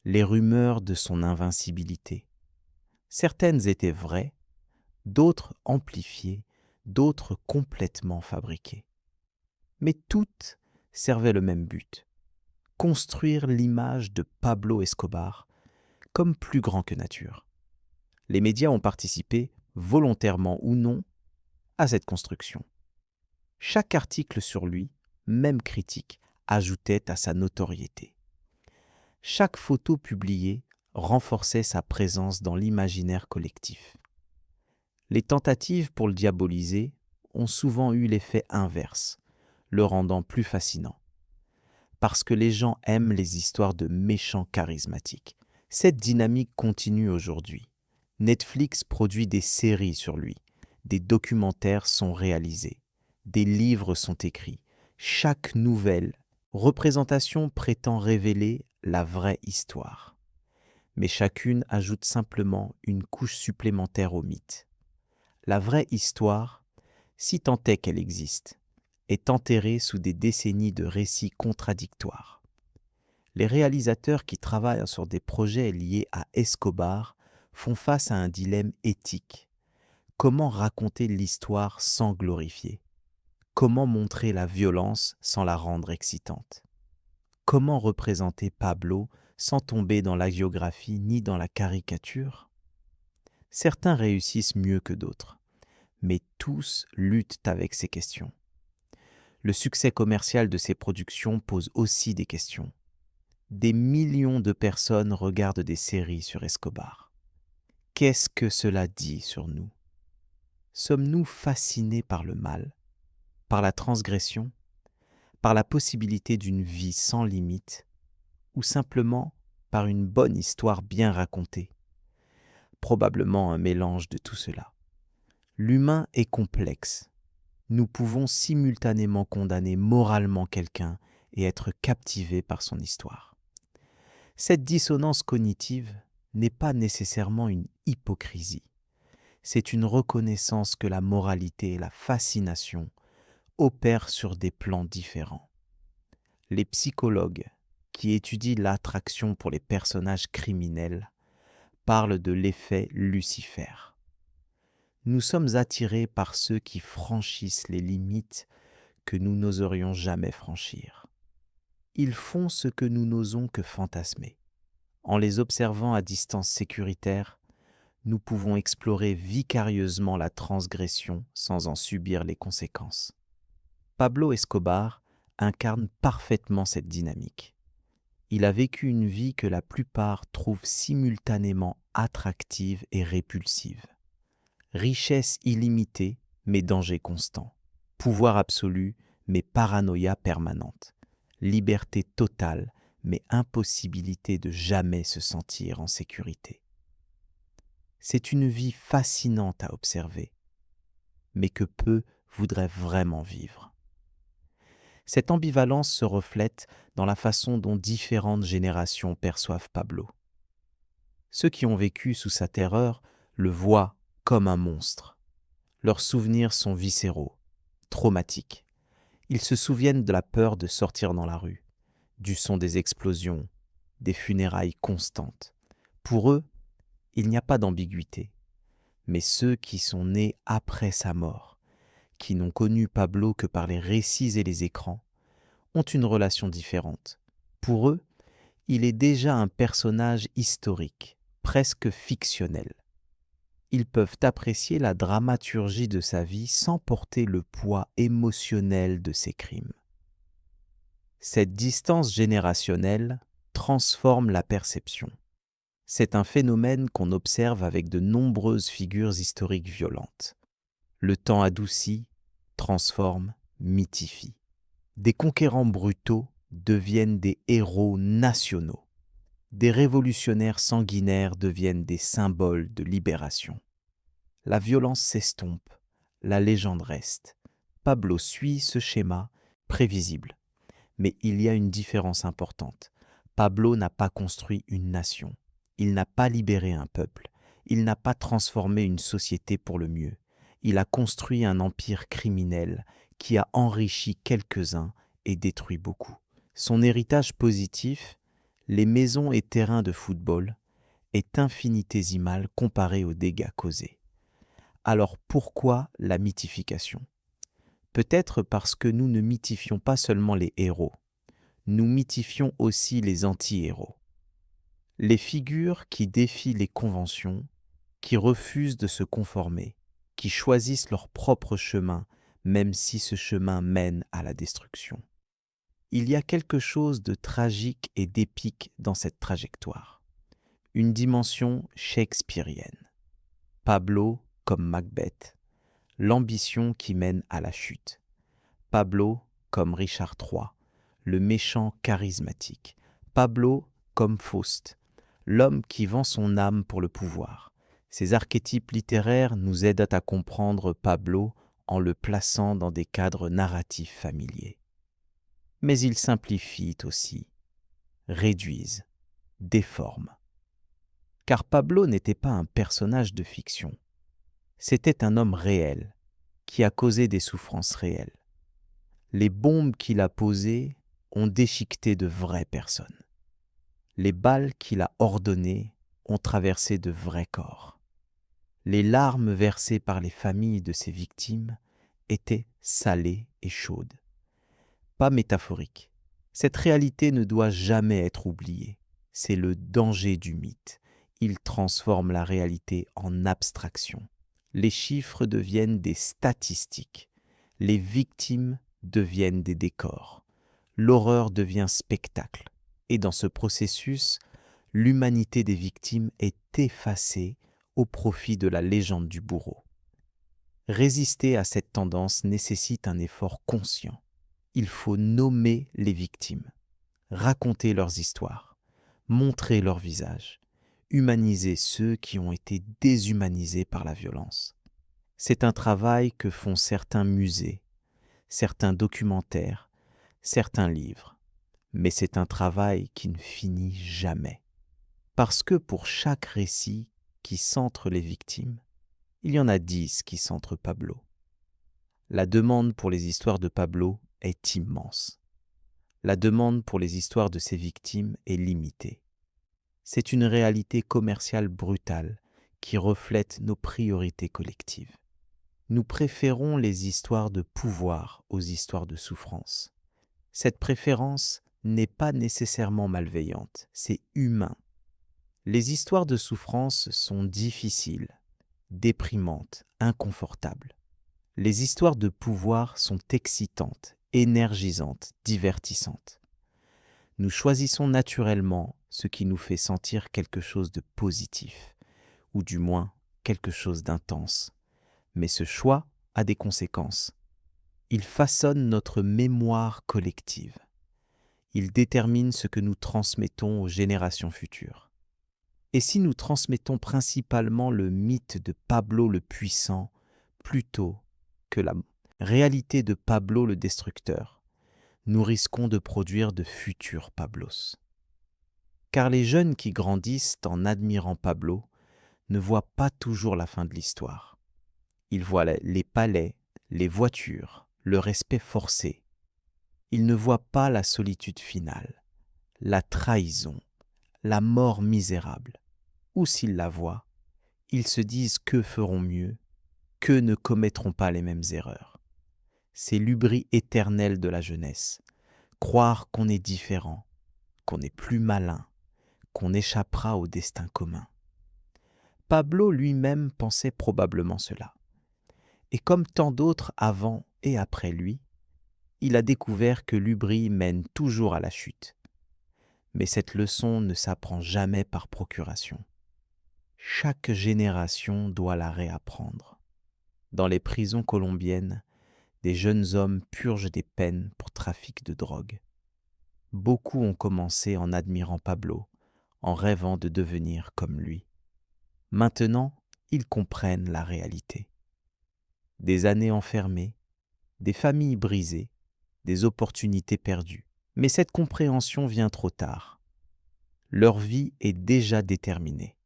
les rumeurs de son invincibilité. Certaines étaient vraies, d'autres amplifiées, d'autres complètement fabriquées. Mais toutes servaient le même but, construire l'image de Pablo Escobar comme plus grand que nature. Les médias ont participé, volontairement ou non, à cette construction. Chaque article sur lui, même critique, ajoutait à sa notoriété. Chaque photo publiée renforçait sa présence dans l'imaginaire collectif. Les tentatives pour le diaboliser ont souvent eu l'effet inverse, le rendant plus fascinant. Parce que les gens aiment les histoires de méchants charismatiques. Cette dynamique continue aujourd'hui. Netflix produit des séries sur lui, des documentaires sont réalisés, des livres sont écrits. Chaque nouvelle représentation prétend révéler la vraie histoire. Mais chacune ajoute simplement une couche supplémentaire au mythe. La vraie histoire, si tant est qu'elle existe, est enterrée sous des décennies de récits contradictoires. Les réalisateurs qui travaillent sur des projets liés à Escobar font face à un dilemme éthique. Comment raconter l'histoire sans glorifier? Comment montrer la violence sans la rendre excitante? Comment représenter Pablo sans tomber dans l'hagiographie ni dans la caricature? Certains réussissent mieux que d'autres, mais tous luttent avec ces questions. Le succès commercial de ces productions pose aussi des questions. Des millions de personnes regardent des séries sur Escobar. Qu'est-ce que cela dit sur nous? Sommes-nous fascinés par le mal, par la transgression, par la possibilité d'une vie sans limite, ou simplement par une bonne histoire bien racontée? Probablement un mélange de tout cela. L'humain est complexe. Nous pouvons simultanément condamner moralement quelqu'un et être captivés par son histoire. Cette dissonance cognitive n'est pas nécessairement une hypocrisie. C'est une reconnaissance que la moralité et la fascination opèrent sur des plans différents. Les psychologues qui étudient l'attraction pour les personnages criminels parlent de l'effet Lucifer. Nous sommes attirés par ceux qui franchissent les limites que nous n'oserions jamais franchir. Ils font ce que nous n'osons que fantasmer. En les observant à distance sécuritaire, nous pouvons explorer vicarieusement la transgression sans en subir les conséquences. Pablo Escobar incarne parfaitement cette dynamique. Il a vécu une vie que la plupart trouvent simultanément attractive et répulsive. Richesse illimitée, mais danger constant. Pouvoir absolu, mais paranoïa permanente. Liberté totale, mais impossibilité de jamais se sentir en sécurité. C'est une vie fascinante à observer, mais que peu voudraient vraiment vivre. Cette ambivalence se reflète dans la façon dont différentes générations perçoivent Pablo. Ceux qui ont vécu sous sa terreur le voient comme un monstre. Leurs souvenirs sont viscéraux, traumatiques. Ils se souviennent de la peur de sortir dans la rue, du son des explosions, des funérailles constantes. Pour eux, il n'y a pas d'ambiguïté. Mais ceux qui sont nés après sa mort, qui n'ont connu Pablo que par les récits et les écrans, ont une relation différente. Pour eux, il est déjà un personnage historique, presque fictionnel. Ils peuvent apprécier la dramaturgie de sa vie sans porter le poids émotionnel de ses crimes. Cette distance générationnelle transforme la perception. C'est un phénomène qu'on observe avec de nombreuses figures historiques violentes. Le temps adoucit, transforme, mythifie. Des conquérants brutaux deviennent des héros nationaux. Des révolutionnaires sanguinaires deviennent des symboles de libération. La violence s'estompe, la légende reste. Pablo suit ce schéma prévisible. Mais il y a une différence importante. Pablo n'a pas construit une nation. Il n'a pas libéré un peuple. Il n'a pas transformé une société pour le mieux. Il a construit un empire criminel qui a enrichi quelques-uns et détruit beaucoup. Son héritage positif, les maisons et terrains de football, est infinitésimal comparé aux dégâts causés. Alors pourquoi la mythification ? Peut-être parce que nous ne mythifions pas seulement les héros, nous mythifions aussi les anti-héros. Les figures qui défient les conventions, qui refusent de se conformer, qui choisissent leur propre chemin, même si ce chemin mène à la destruction. Il y a quelque chose de tragique et d'épique dans cette trajectoire. Une dimension shakespearienne. Pablo comme Macbeth, l'ambition qui mène à la chute. Pablo comme Richard III, le méchant charismatique. Pablo comme Faust, l'homme qui vend son âme pour le pouvoir. Ces archétypes littéraires nous aident à comprendre Pablo en le plaçant dans des cadres narratifs familiers. Mais ils simplifient aussi, réduisent, déforment. Car Pablo n'était pas un personnage de fiction. C'était un homme réel, qui a causé des souffrances réelles. Les bombes qu'il a posées ont déchiqueté de vraies personnes. Les balles qu'il a ordonnées ont traversé de vrais corps. Les larmes versées par les familles de ses victimes étaient salées et chaudes. Pas métaphoriques. Cette réalité ne doit jamais être oubliée. C'est le danger du mythe. Il transforme la réalité en abstraction. Les chiffres deviennent des statistiques. Les victimes deviennent des décors. L'horreur devient spectacle. Et dans ce processus, l'humanité des victimes est effacée au profit de la légende du bourreau. Résister à cette tendance nécessite un effort conscient. Il faut nommer les victimes, raconter leurs histoires, montrer leur visage, humaniser ceux qui ont été déshumanisés par la violence. C'est un travail que font certains musées, certains documentaires, certains livres. Mais c'est un travail qui ne finit jamais. Parce que pour chaque récit qui centre les victimes, il y en a 10 qui centrent Pablo. La demande pour les histoires de Pablo est immense. La demande pour les histoires de ses victimes est limitée. C'est une réalité commerciale brutale qui reflète nos priorités collectives. Nous préférons les histoires de pouvoir aux histoires de souffrance. Cette préférence n'est pas nécessairement malveillante, c'est humain. Les histoires de souffrance sont difficiles, déprimantes, inconfortables. Les histoires de pouvoir sont excitantes, énergisantes, divertissantes. Nous choisissons naturellement ce qui nous fait sentir quelque chose de positif, ou du moins quelque chose d'intense. Mais ce choix a des conséquences. Il façonne notre mémoire collective. Il détermine ce que nous transmettons aux générations futures. Et si nous transmettons principalement le mythe de Pablo le Puissant plutôt que la réalité de Pablo le Destructeur, nous risquons de produire de futurs Pablos. Car les jeunes qui grandissent en admirant Pablo ne voient pas toujours la fin de l'histoire. Ils voient les palais, les voitures, le respect forcé. Ils ne voient pas la solitude finale, la trahison, la mort misérable. Ou s'ils la voient, ils se disent qu'eux feront mieux, qu'eux ne commettront pas les mêmes erreurs. C'est l'hubris éternel de la jeunesse. Croire qu'on est différent, qu'on est plus malin, qu'on échappera au destin commun. Pablo lui-même pensait probablement cela. Et comme tant d'autres avant et après lui, il a découvert que l'hubris mène toujours à la chute. Mais cette leçon ne s'apprend jamais par procuration. Chaque génération doit la réapprendre. Dans les prisons colombiennes, des jeunes hommes purgent des peines pour trafic de drogue. Beaucoup ont commencé en admirant Pablo, en rêvant de devenir comme lui. Maintenant, ils comprennent la réalité. Des années enfermées, des familles brisées, des opportunités perdues. Mais cette compréhension vient trop tard. Leur vie est déjà déterminée.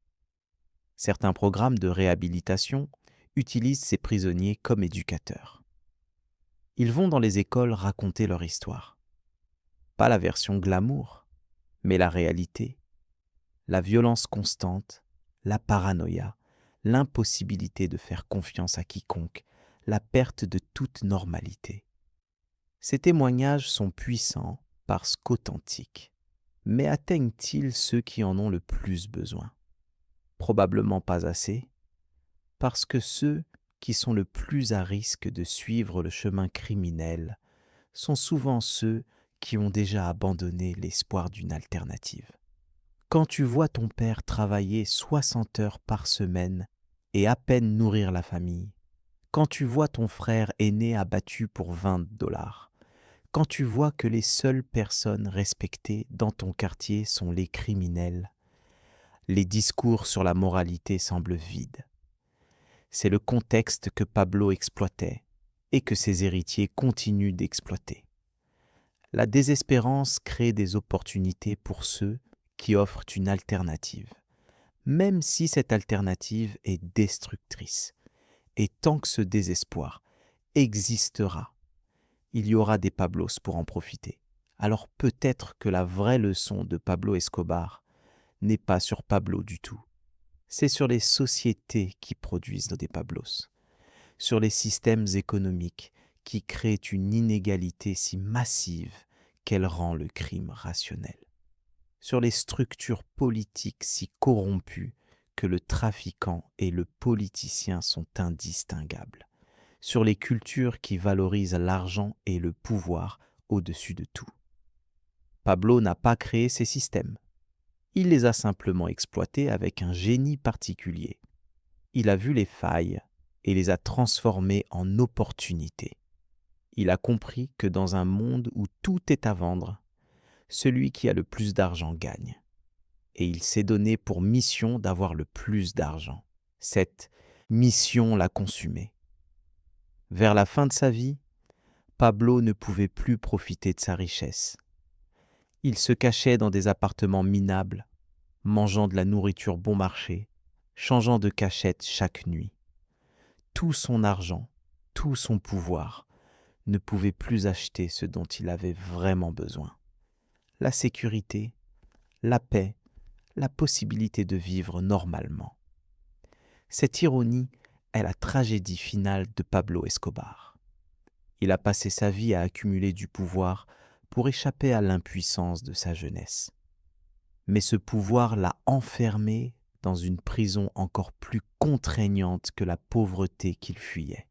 Certains programmes de réhabilitation utilisent ces prisonniers comme éducateurs. Ils vont dans les écoles raconter leur histoire. Pas la version glamour, mais la réalité. La violence constante, la paranoïa, l'impossibilité de faire confiance à quiconque, la perte de toute normalité. Ces témoignages sont puissants parce qu'authentiques. Mais atteignent-ils ceux qui en ont le plus besoin? Probablement pas assez, parce que ceux qui sont le plus à risque de suivre le chemin criminel sont souvent ceux qui ont déjà abandonné l'espoir d'une alternative. Quand tu vois ton père travailler 60 heures par semaine et à peine nourrir la famille, quand tu vois ton frère aîné abattu pour $20, quand tu vois que les seules personnes respectées dans ton quartier sont les criminels, les discours sur la moralité semblent vides. C'est le contexte que Pablo exploitait et que ses héritiers continuent d'exploiter. La désespérance crée des opportunités pour ceux qui offrent une alternative, même si cette alternative est destructrice. Et tant que ce désespoir existera, il y aura des Pablos pour en profiter. Alors peut-être que la vraie leçon de Pablo Escobar n'est pas sur Pablo du tout. C'est sur les sociétés qui produisent des Pablos, sur les systèmes économiques qui créent une inégalité si massive qu'elle rend le crime rationnel, sur les structures politiques si corrompues que le trafiquant et le politicien sont indistinguables, sur les cultures qui valorisent l'argent et le pouvoir au-dessus de tout. Pablo n'a pas créé ces systèmes. Il les a simplement exploités avec un génie particulier. Il a vu les failles et les a transformées en opportunités. Il a compris que dans un monde où tout est à vendre, celui qui a le plus d'argent gagne. Et il s'est donné pour mission d'avoir le plus d'argent. Cette mission l'a consumé. Vers la fin de sa vie, Pablo ne pouvait plus profiter de sa richesse. Il se cachait dans des appartements minables, mangeant de la nourriture bon marché, changeant de cachette chaque nuit. Tout son argent, tout son pouvoir ne pouvait plus acheter ce dont il avait vraiment besoin. La sécurité, la paix, la possibilité de vivre normalement. Cette ironie est la tragédie finale de Pablo Escobar. Il a passé sa vie à accumuler du pouvoir pour échapper à l'impuissance de sa jeunesse. Mais ce pouvoir l'a enfermé dans une prison encore plus contraignante que la pauvreté qu'il fuyait.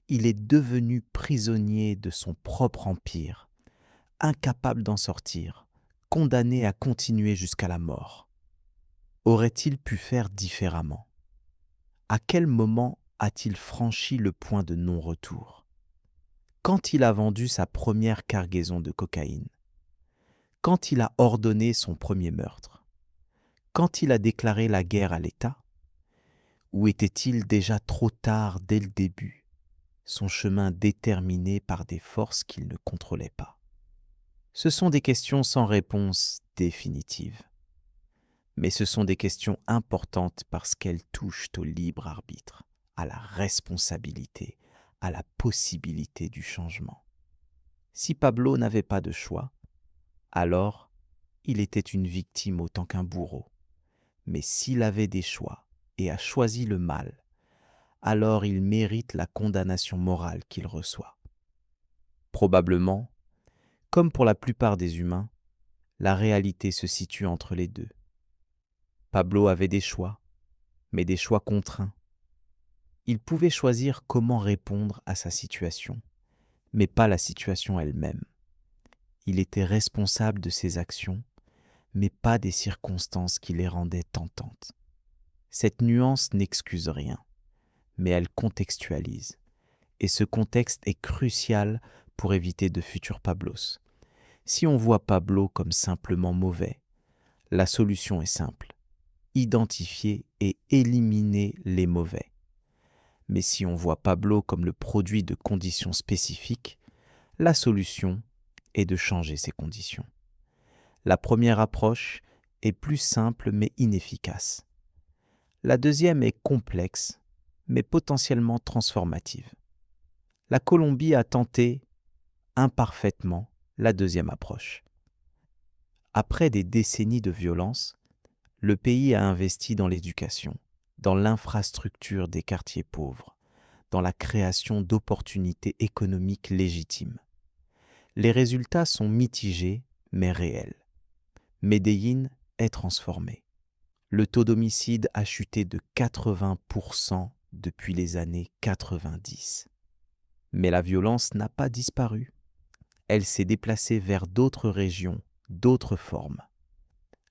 Il est devenu prisonnier de son propre empire, incapable d'en sortir, condamné à continuer jusqu'à la mort. Aurait-il pu faire différemment? À quel moment a-t-il franchi le point de non-retour? Quand il a vendu sa première cargaison de cocaïne? Quand il a ordonné son premier meurtre? Quand il a déclaré la guerre à l'État? Ou était-il déjà trop tard dès le début, son chemin déterminé par des forces qu'il ne contrôlait pas? Ce sont des questions sans réponse définitive. Mais ce sont des questions importantes parce qu'elles touchent au libre arbitre, à la responsabilité, à la possibilité du changement. Si Pablo n'avait pas de choix, alors il était une victime autant qu'un bourreau. Mais s'il avait des choix et a choisi le mal, alors il mérite la condamnation morale qu'il reçoit. Probablement, comme pour la plupart des humains, la réalité se situe entre les deux. Pablo avait des choix, mais des choix contraints. Il pouvait choisir comment répondre à sa situation, mais pas la situation elle-même. Il était responsable de ses actions mais pas des circonstances qui les rendaient tentantes. Cette nuance n'excuse rien, mais elle contextualise. Et ce contexte est crucial pour éviter de futurs Pablos. Si on voit Pablo comme simplement mauvais, la solution est simple: identifier et éliminer les mauvais. Mais si on voit Pablo comme le produit de conditions spécifiques, la solution est de changer ces conditions. La première approche est plus simple mais inefficace. La deuxième est complexe mais potentiellement transformative. La Colombie a tenté, imparfaitement, la deuxième approche. Après des décennies de violence, le pays a investi dans l'éducation, dans l'infrastructure des quartiers pauvres, dans la création d'opportunités économiques légitimes. Les résultats sont mitigés mais réels. Medellín est transformé. Le taux d'homicide a chuté de 80% depuis les années 90. Mais la violence n'a pas disparu. Elle s'est déplacée vers d'autres régions, d'autres formes.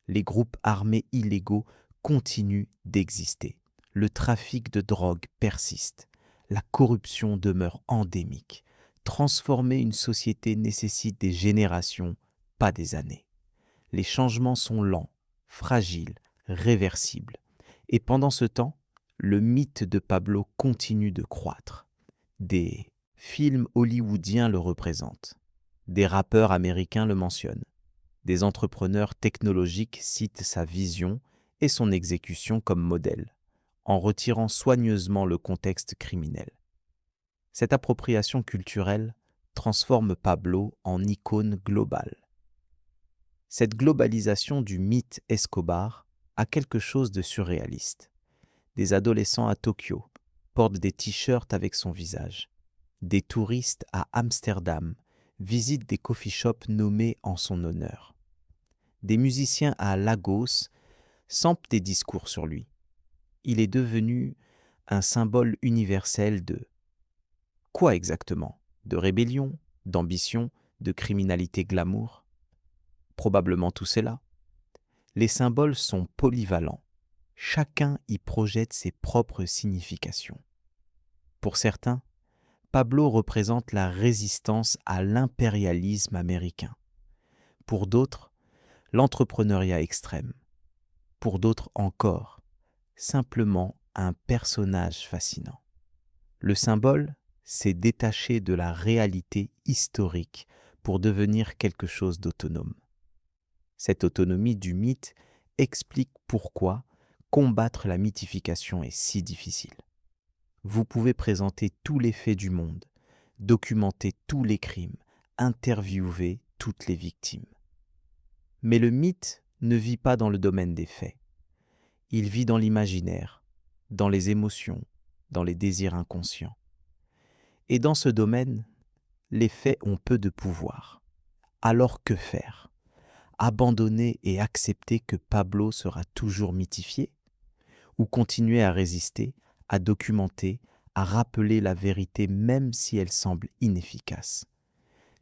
Les groupes armés illégaux continuent d'exister. Le trafic de drogue persiste. La corruption demeure endémique. Transformer une société nécessite des générations, pas des années. Les changements sont lents, fragiles, réversibles. Et pendant ce temps, le mythe de Pablo continue de croître. Des films hollywoodiens le représentent. Des rappeurs américains le mentionnent. Des entrepreneurs technologiques citent sa vision et son exécution comme modèle, en retirant soigneusement le contexte criminel. Cette appropriation culturelle transforme Pablo en icône globale. Cette globalisation du mythe Escobar a quelque chose de surréaliste. Des adolescents à Tokyo portent des t-shirts avec son visage. Des touristes à Amsterdam visitent des coffee shops nommés en son honneur. Des musiciens à Lagos sampent des discours sur lui. Il est devenu un symbole universel de quoi exactement? De rébellion, d'ambition, de criminalité glamour? Probablement tout cela. Les symboles sont polyvalents. Chacun y projette ses propres significations. Pour certains, Pablo représente la résistance à l'impérialisme américain. Pour d'autres, l'entrepreneuriat extrême. Pour d'autres encore, simplement un personnage fascinant. Le symbole s'est détaché de la réalité historique pour devenir quelque chose d'autonome. Cette autonomie du mythe explique pourquoi combattre la mythification est si difficile. Vous pouvez présenter tous les faits du monde, documenter tous les crimes, interviewer toutes les victimes. Mais le mythe ne vit pas dans le domaine des faits. Il vit dans l'imaginaire, dans les émotions, dans les désirs inconscients. Et dans ce domaine, les faits ont peu de pouvoir. Alors que faire? Abandonner et accepter que Pablo sera toujours mythifié? Ou continuer à résister, à documenter, à rappeler la vérité même si elle semble inefficace?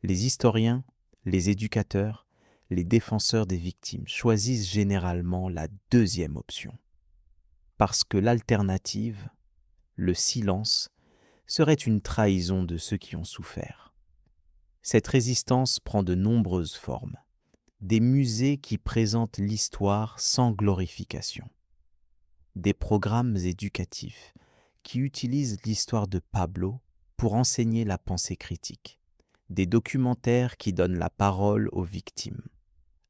Les historiens, les éducateurs, les défenseurs des victimes choisissent généralement la deuxième option. Parce que l'alternative, le silence, serait une trahison de ceux qui ont souffert. Cette résistance prend de nombreuses formes. Des musées qui présentent l'histoire sans glorification. Des programmes éducatifs qui utilisent l'histoire de Pablo pour enseigner la pensée critique. Des documentaires qui donnent la parole aux victimes.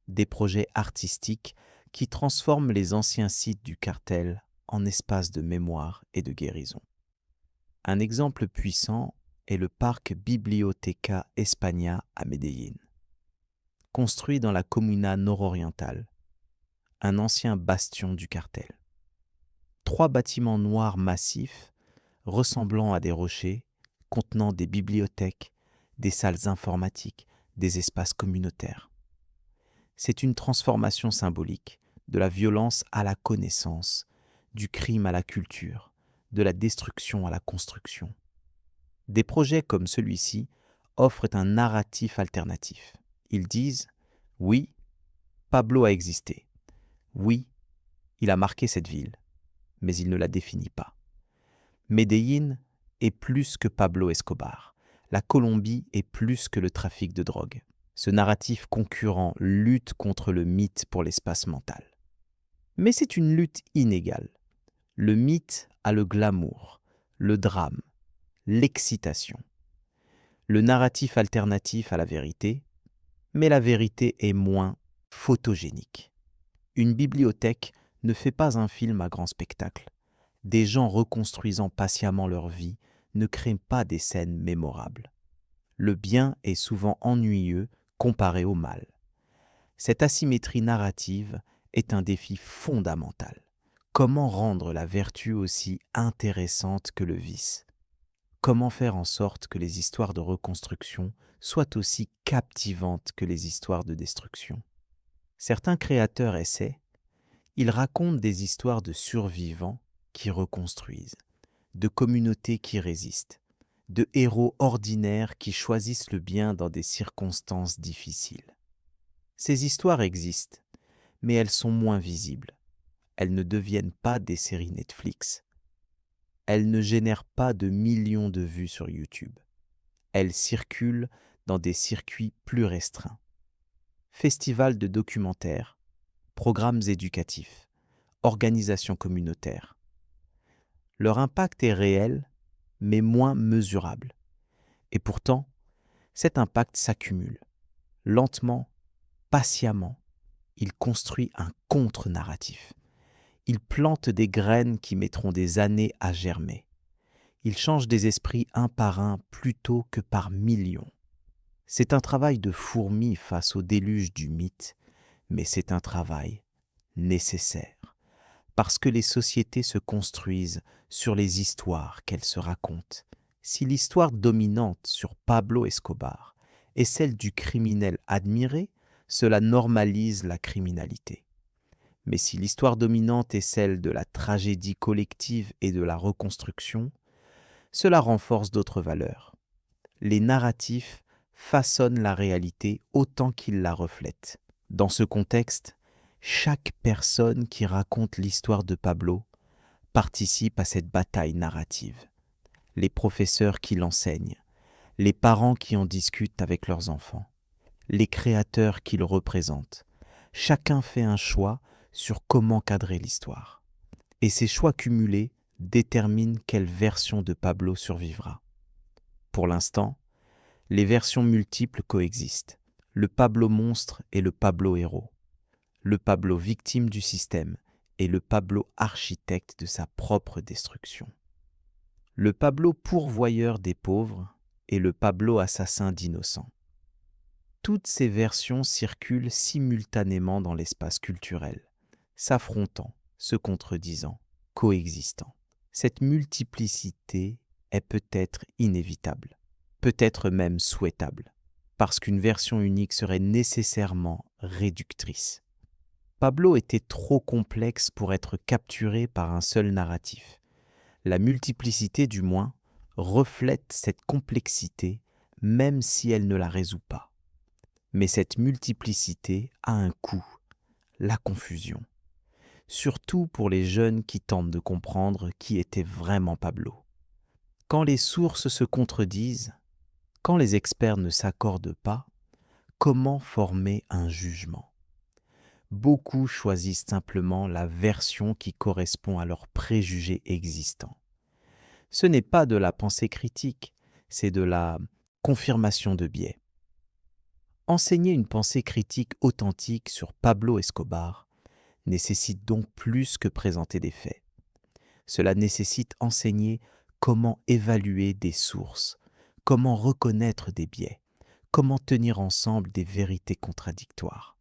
Des projets artistiques qui transforment les anciens sites du cartel en espaces de mémoire et de guérison. Un exemple puissant est le parc Biblioteca España à Medellín. Construit dans la comuna nord-orientale, un ancien bastion du cartel. 3 bâtiments noirs massifs, ressemblant à des rochers, contenant des bibliothèques, des salles informatiques, des espaces communautaires. C'est une transformation symbolique, de la violence à la connaissance, du crime à la culture, de la destruction à la construction. Des projets comme celui-ci offrent un narratif alternatif. Ils disent « Oui, Pablo a existé. Oui, il a marqué cette ville, mais il ne la définit pas. Medellín est plus que Pablo Escobar. La Colombie est plus que le trafic de drogue. Ce narratif concurrent lutte contre le mythe pour l'espace mental. Mais c'est une lutte inégale. Le mythe a le glamour, le drame, l'excitation. Le narratif alternatif à la vérité, mais la vérité est moins photogénique. Une bibliothèque ne fait pas un film à grand spectacle. Des gens reconstruisant patiemment leur vie ne créent pas des scènes mémorables. Le bien est souvent ennuyeux comparé au mal. Cette asymétrie narrative est un défi fondamental. Comment rendre la vertu aussi intéressante que le vice? Comment faire en sorte que les histoires de reconstruction soient aussi captivantes que les histoires de destruction? Certains créateurs essaient. Ils racontent des histoires de survivants qui reconstruisent, de communautés qui résistent, de héros ordinaires qui choisissent le bien dans des circonstances difficiles. Ces histoires existent, mais elles sont moins visibles. Elles ne deviennent pas des séries Netflix. Elles ne génèrent pas de millions de vues sur YouTube. Elles circulent dans des circuits plus restreints. Festivals de documentaires, programmes éducatifs, organisations communautaires. Leur impact est réel, mais moins mesurable. Et pourtant, cet impact s'accumule. Lentement, patiemment, il construit un contre-narratif. Il plante des graines qui mettront des années à germer. Il change des esprits un par un plutôt que par millions. C'est un travail de fourmi face au déluge du mythe, mais c'est un travail nécessaire, parce que les sociétés se construisent sur les histoires qu'elles se racontent. Si l'histoire dominante sur Pablo Escobar est celle du criminel admiré, cela normalise la criminalité. Mais si l'histoire dominante est celle de la tragédie collective et de la reconstruction, cela renforce d'autres valeurs. Les narratifs façonnent la réalité autant qu'ils la reflètent. Dans ce contexte, chaque personne qui raconte l'histoire de Pablo participe à cette bataille narrative. Les professeurs qui l'enseignent, les parents qui en discutent avec leurs enfants, les créateurs qui le représentent. Chacun fait un choix sur comment cadrer l'histoire. Et ces choix cumulés déterminent quelle version de Pablo survivra. Pour l'instant, les versions multiples coexistent. Le Pablo monstre et le Pablo héros. Le Pablo victime du système et le Pablo architecte de sa propre destruction. Le Pablo pourvoyeur des pauvres et le Pablo assassin d'innocents. Toutes ces versions circulent simultanément dans l'espace culturel, s'affrontant, se contredisant, coexistant. Cette multiplicité est peut-être inévitable, peut-être même souhaitable, parce qu'une version unique serait nécessairement réductrice. Pablo était trop complexe pour être capturé par un seul narratif. La multiplicité, du moins, reflète cette complexité, même si elle ne la résout pas. Mais cette multiplicité a un coût, la confusion. Surtout pour les jeunes qui tentent de comprendre qui était vraiment Pablo. Quand les sources se contredisent, quand les experts ne s'accordent pas, comment former un jugement? Beaucoup choisissent simplement la version qui correspond à leurs préjugés existants. Ce n'est pas de la pensée critique, c'est de la confirmation de biais. Enseigner une pensée critique authentique sur Pablo Escobar nécessite donc plus que présenter des faits. Cela nécessite enseigner comment évaluer des sources, comment reconnaître des biais, comment tenir ensemble des vérités contradictoires,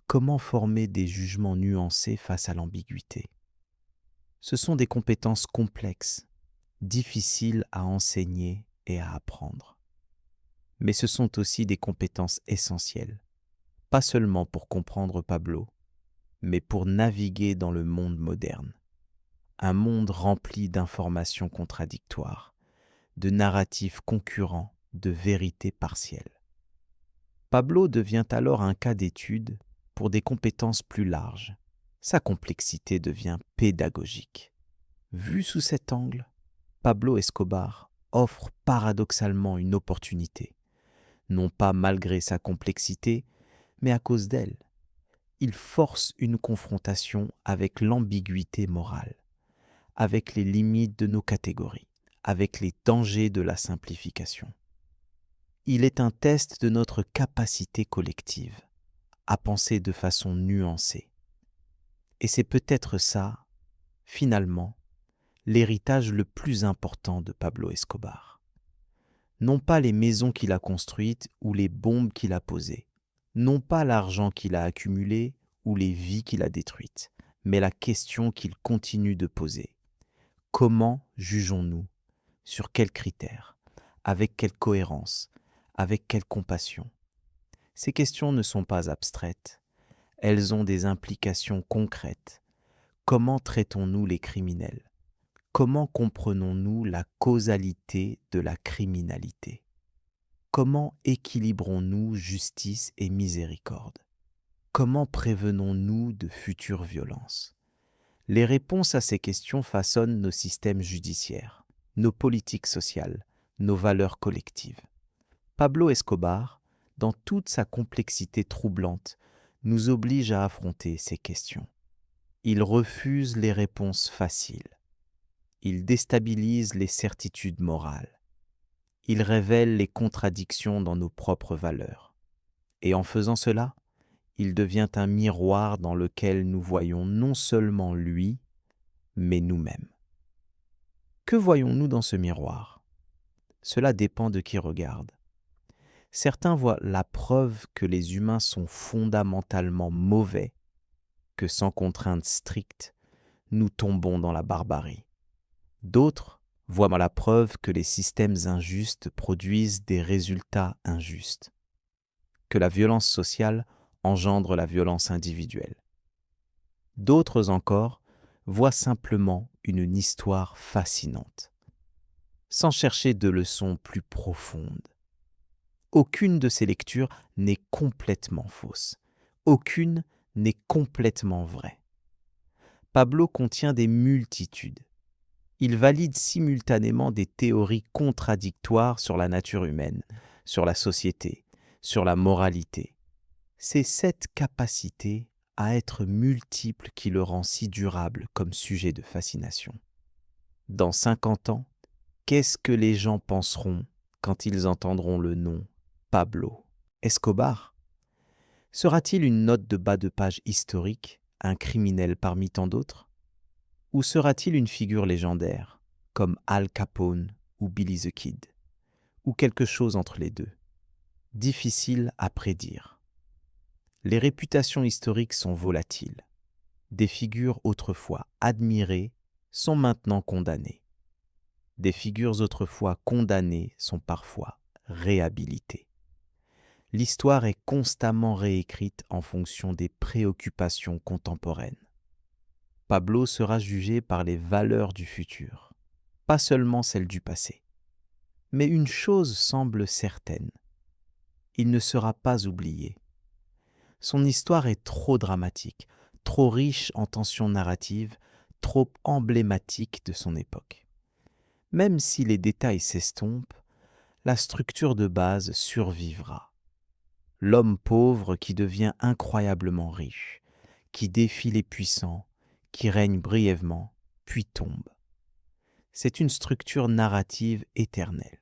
comment former des jugements nuancés face à l'ambiguïté. Ce sont des compétences complexes, difficiles à enseigner et à apprendre. Mais ce sont aussi des compétences essentielles, pas seulement pour comprendre Pablo, mais pour naviguer dans le monde moderne. Un monde rempli d'informations contradictoires, de narratifs concurrents, de vérités partielles. Pablo devient alors un cas d'étude pour des compétences plus larges. Sa complexité devient pédagogique. Vu sous cet angle, Pablo Escobar offre paradoxalement une opportunité, non pas malgré sa complexité, mais à cause d'elle. Il force une confrontation avec l'ambiguïté morale, avec les limites de nos catégories, avec les dangers de la simplification. Il est un test de notre capacité collective à penser de façon nuancée. Et c'est peut-être ça, finalement, l'héritage le plus important de Pablo Escobar. Non pas les maisons qu'il a construites ou les bombes qu'il a posées, non pas l'argent qu'il a accumulé ou les vies qu'il a détruites, mais la question qu'il continue de poser. Comment jugeons-nous? Sur quels critères? Avec quelle cohérence? Avec quelle compassion? Ces questions ne sont pas abstraites, elles ont des implications concrètes. Comment traitons-nous les criminels? Comment comprenons-nous la causalité de la criminalité? Comment équilibrons-nous justice et miséricorde? Comment prévenons-nous de futures violences? Les réponses à ces questions façonnent nos systèmes judiciaires, nos politiques sociales, nos valeurs collectives. Pablo Escobar, dans toute sa complexité troublante, nous oblige à affronter ces questions. Il refuse les réponses faciles. Il déstabilise les certitudes morales. Il révèle les contradictions dans nos propres valeurs. Et en faisant cela, il devient un miroir dans lequel nous voyons non seulement lui, mais nous-mêmes. Que voyons-nous dans ce miroir? Cela dépend de qui regarde. Certains voient la preuve que les humains sont fondamentalement mauvais, que sans contraintes strictes, nous tombons dans la barbarie. D'autres voient la preuve que les systèmes injustes produisent des résultats injustes, que la violence sociale engendre la violence individuelle. D'autres encore voient simplement une histoire fascinante, sans chercher de leçons plus profondes. Aucune de ces lectures n'est complètement fausse. Aucune n'est complètement vraie. Pablo contient des multitudes. Il valide simultanément des théories contradictoires sur la nature humaine, sur la société, sur la moralité. C'est cette capacité à être multiple qui le rend si durable comme sujet de fascination. Dans 50 ans, qu'est-ce que les gens penseront quand ils entendront le nom Pablo Escobar? Sera-t-il une note de bas de page historique, un criminel parmi tant d'autres? Ou sera-t-il une figure légendaire, comme Al Capone ou Billy the Kid? Ou quelque chose entre les deux? Difficile à prédire. Les réputations historiques sont volatiles. Des figures autrefois admirées sont maintenant condamnées. Des figures autrefois condamnées sont parfois réhabilitées. L'histoire est constamment réécrite en fonction des préoccupations contemporaines. Pablo sera jugé par les valeurs du futur, pas seulement celles du passé. Mais une chose semble certaine, il ne sera pas oublié. Son histoire est trop dramatique, trop riche en tensions narratives, trop emblématique de son époque. Même si les détails s'estompent, la structure de base survivra. L'homme pauvre qui devient incroyablement riche, qui défie les puissants, qui règne brièvement, puis tombe. C'est une structure narrative éternelle.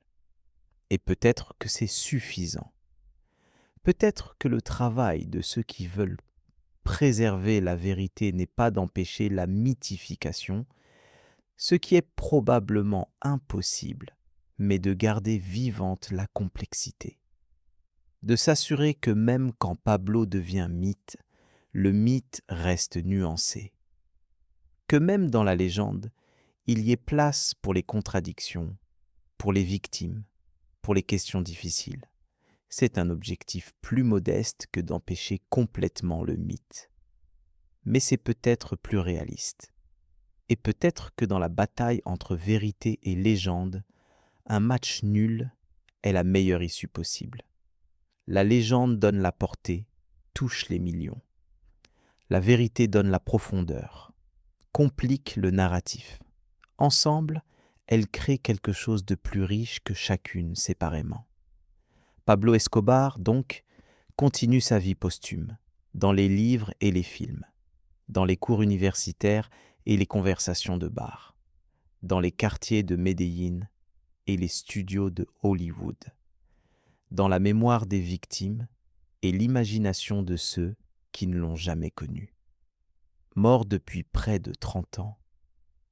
Et peut-être que c'est suffisant. Peut-être que le travail de ceux qui veulent préserver la vérité n'est pas d'empêcher la mythification, ce qui est probablement impossible, mais de garder vivante la complexité. De s'assurer que même quand Pablo devient mythe, le mythe reste nuancé. Que même dans la légende, il y ait place pour les contradictions, pour les victimes, pour les questions difficiles. C'est un objectif plus modeste que d'empêcher complètement le mythe. Mais c'est peut-être plus réaliste. Et peut-être que dans la bataille entre vérité et légende, un match nul est la meilleure issue possible. La légende donne la portée, touche les millions. La vérité donne la profondeur, complique le narratif. Ensemble, elles créent quelque chose de plus riche que chacune séparément. Pablo Escobar, donc, continue sa vie posthume, dans les livres et les films, dans les cours universitaires et les conversations de bar, dans les quartiers de Medellín et les studios de Hollywood, dans la mémoire des victimes et l'imagination de ceux qui ne l'ont jamais connu. Mort depuis près de 30 ans,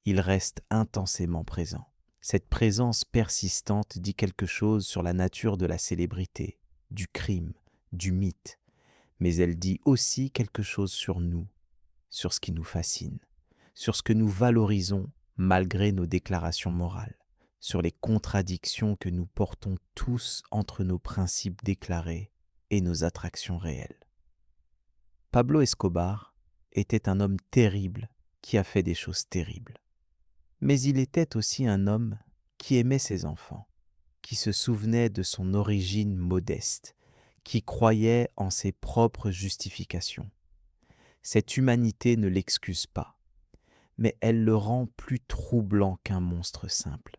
il reste intensément présent. Cette présence persistante dit quelque chose sur la nature de la célébrité, du crime, du mythe, mais elle dit aussi quelque chose sur nous, sur ce qui nous fascine, sur ce que nous valorisons malgré nos déclarations morales, sur les contradictions que nous portons tous entre nos principes déclarés et nos attractions réelles. Pablo Escobar était un homme terrible qui a fait des choses terribles. Mais il était aussi un homme qui aimait ses enfants, qui se souvenait de son origine modeste, qui croyait en ses propres justifications. Cette humanité ne l'excuse pas, mais elle le rend plus troublant qu'un monstre simple,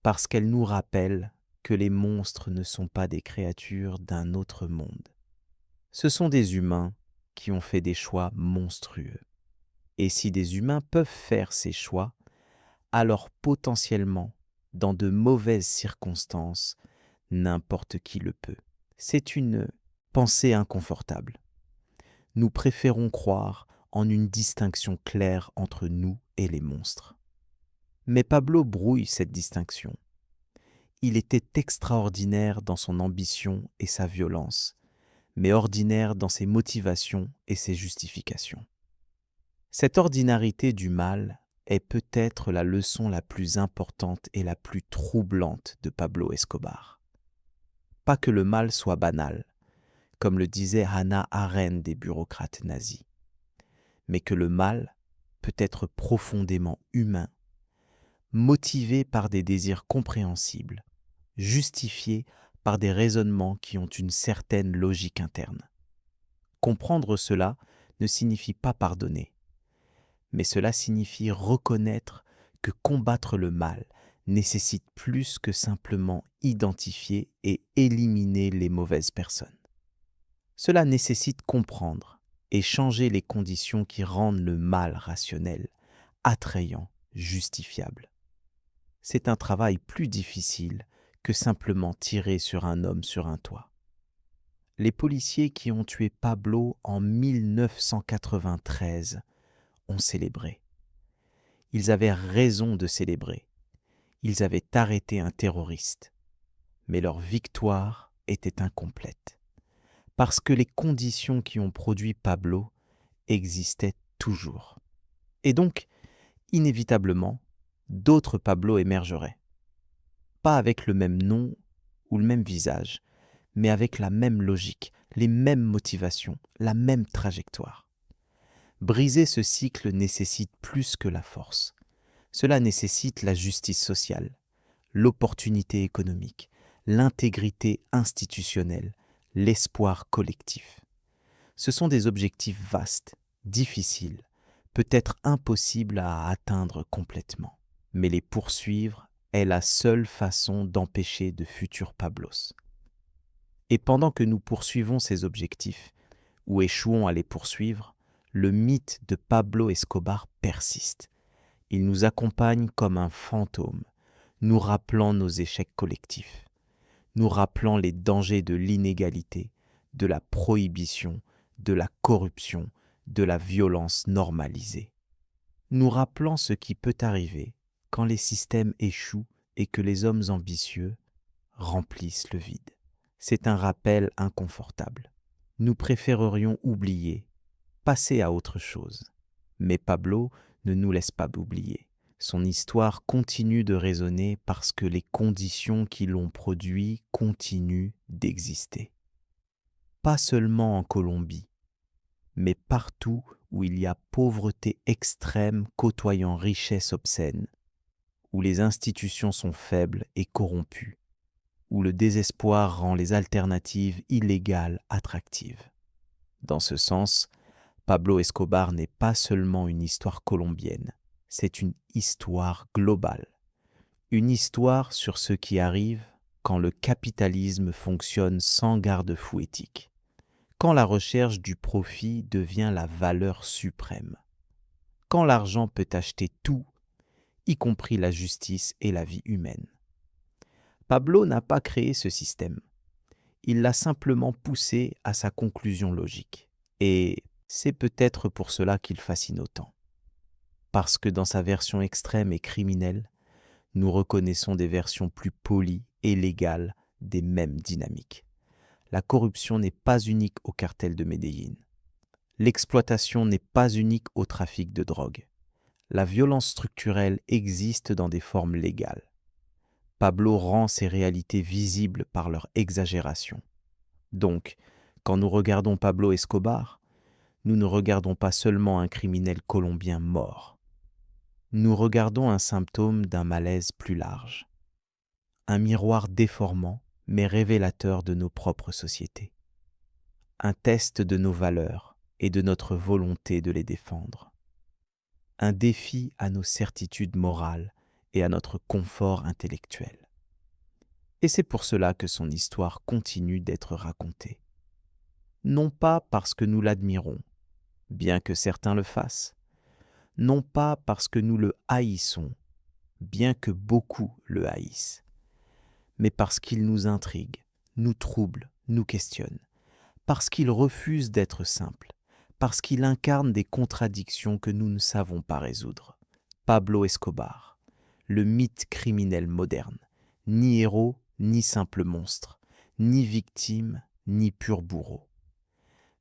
parce qu'elle nous rappelle que les monstres ne sont pas des créatures d'un autre monde. Ce sont des humains qui ont fait des choix monstrueux. Et si des humains peuvent faire ces choix, alors potentiellement, dans de mauvaises circonstances, n'importe qui le peut. C'est une pensée inconfortable. Nous préférons croire en une distinction claire entre nous et les monstres. Mais Pablo brouille cette distinction. Il était extraordinaire dans son ambition et sa violence, mais ordinaire dans ses motivations et ses justifications. Cette ordinarité du mal est peut-être la leçon la plus importante et la plus troublante de Pablo Escobar. Pas que le mal soit banal, comme le disait Hannah Arendt des bureaucrates nazis, mais que le mal peut être profondément humain, motivé par des désirs compréhensibles, justifié par des raisonnements qui ont une certaine logique interne. Comprendre cela ne signifie pas pardonner, mais cela signifie reconnaître que combattre le mal nécessite plus que simplement identifier et éliminer les mauvaises personnes. Cela nécessite comprendre et changer les conditions qui rendent le mal rationnel, attrayant, justifiable. C'est un travail plus difficile que simplement tirer sur un homme sur un toit. Les policiers qui ont tué Pablo en 1993 ont célébré. Ils avaient raison de célébrer. Ils avaient arrêté un terroriste. Mais leur victoire était incomplète. Parce que les conditions qui ont produit Pablo existaient toujours. Et donc, inévitablement, d'autres Pablo émergeraient. Pas avec le même nom ou le même visage, mais avec la même logique, les mêmes motivations, la même trajectoire. Briser ce cycle nécessite plus que la force. Cela nécessite la justice sociale, l'opportunité économique, l'intégrité institutionnelle, l'espoir collectif. Ce sont des objectifs vastes, difficiles, peut-être impossibles à atteindre complètement. Mais les poursuivre est la seule façon d'empêcher de futurs Pablos. Et pendant que nous poursuivons ces objectifs, ou échouons à les poursuivre, le mythe de Pablo Escobar persiste. Il nous accompagne comme un fantôme, nous rappelant nos échecs collectifs, nous rappelant les dangers de l'inégalité, de la prohibition, de la corruption, de la violence normalisée. Nous rappelant ce qui peut arriver quand les systèmes échouent et que les hommes ambitieux remplissent le vide. C'est un rappel inconfortable. Nous préférerions oublier, passer à autre chose. Mais Pablo ne nous laisse pas oublier. Son histoire continue de résonner parce que les conditions qui l'ont produit continuent d'exister. Pas seulement en Colombie, mais partout où il y a pauvreté extrême côtoyant richesse obscène, où les institutions sont faibles et corrompues, où le désespoir rend les alternatives illégales attractives. Dans ce sens, Pablo Escobar n'est pas seulement une histoire colombienne, c'est une histoire globale. Une histoire sur ce qui arrive quand le capitalisme fonctionne sans garde-fou éthique, quand la recherche du profit devient la valeur suprême, quand l'argent peut acheter tout, y compris la justice et la vie humaine. Pablo n'a pas créé ce système, il l'a simplement poussé à sa conclusion logique. Et c'est peut-être pour cela qu'il fascine autant. Parce que dans sa version extrême et criminelle, nous reconnaissons des versions plus polies et légales des mêmes dynamiques. La corruption n'est pas unique au cartel de Medellín. L'exploitation n'est pas unique au trafic de drogue. La violence structurelle existe dans des formes légales. Pablo rend ces réalités visibles par leur exagération. Donc, quand nous regardons Pablo Escobar, nous ne regardons pas seulement un criminel colombien mort. Nous regardons un symptôme d'un malaise plus large. Un miroir déformant mais révélateur de nos propres sociétés. Un test de nos valeurs et de notre volonté de les défendre. Un défi à nos certitudes morales et à notre confort intellectuel. Et c'est pour cela que son histoire continue d'être racontée. Non pas parce que nous l'admirons, bien que certains le fassent, non pas parce que nous le haïssons, bien que beaucoup le haïssent, mais parce qu'il nous intrigue, nous trouble, nous questionne, parce qu'il refuse d'être simple, parce qu'il incarne des contradictions que nous ne savons pas résoudre. Pablo Escobar, le mythe criminel moderne, ni héros, ni simple monstre, ni victime, ni pur bourreau,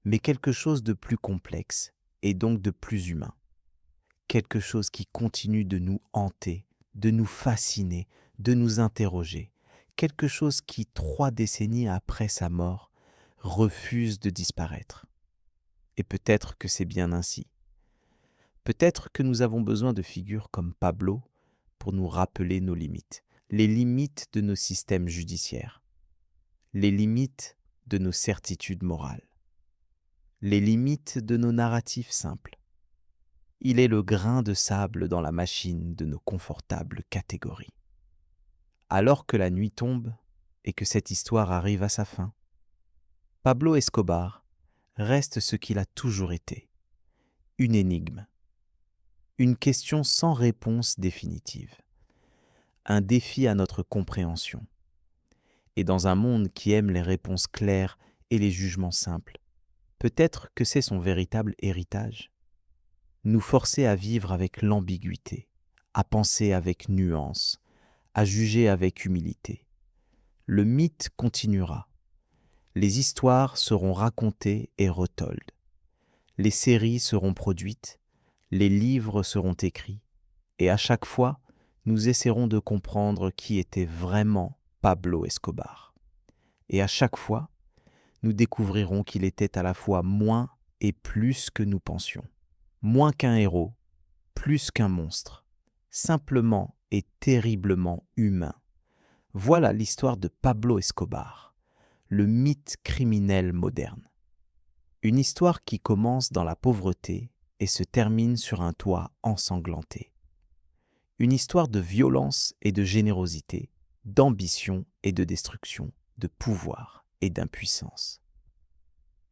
mais quelque chose de plus complexe et donc de plus humain. Quelque chose qui continue de nous hanter, de nous fasciner, de nous interroger. Quelque chose qui, 3 décennies après sa mort, refuse de disparaître. Et peut-être que c'est bien ainsi. Peut-être que nous avons besoin de figures comme Pablo pour nous rappeler nos limites, les limites de nos systèmes judiciaires, les limites de nos certitudes morales, les limites de nos narratifs simples. Il est le grain de sable dans la machine de nos confortables catégories. Alors que la nuit tombe et que cette histoire arrive à sa fin, Pablo Escobar reste ce qu'il a toujours été, une énigme, une question sans réponse définitive, un défi à notre compréhension. Et dans un monde qui aime les réponses claires et les jugements simples, peut-être que c'est son véritable héritage. Nous forcer à vivre avec l'ambiguïté, à penser avec nuance, à juger avec humilité. Le mythe continuera. Les histoires seront racontées et retold. Les séries seront produites, les livres seront écrits, et à chaque fois, nous essaierons de comprendre qui était vraiment Pablo Escobar. Et à chaque fois, nous découvrirons qu'il était à la fois moins et plus que nous pensions. Moins qu'un héros, plus qu'un monstre, simplement et terriblement humain. Voilà l'histoire de Pablo Escobar, le mythe criminel moderne. Une histoire qui commence dans la pauvreté et se termine sur un toit ensanglanté. Une histoire de violence et de générosité, d'ambition et de destruction, de pouvoir et d'impuissance.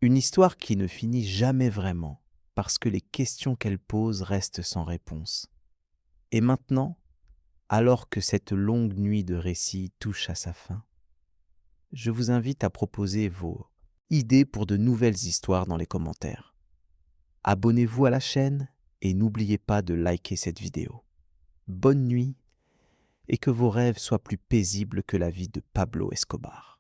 Une histoire qui ne finit jamais vraiment, parce que les questions qu'elle pose restent sans réponse. Et maintenant, alors que cette longue nuit de récits touche à sa fin, je vous invite à proposer vos idées pour de nouvelles histoires dans les commentaires. Abonnez-vous à la chaîne et n'oubliez pas de liker cette vidéo. Bonne nuit et que vos rêves soient plus paisibles que la vie de Pablo Escobar.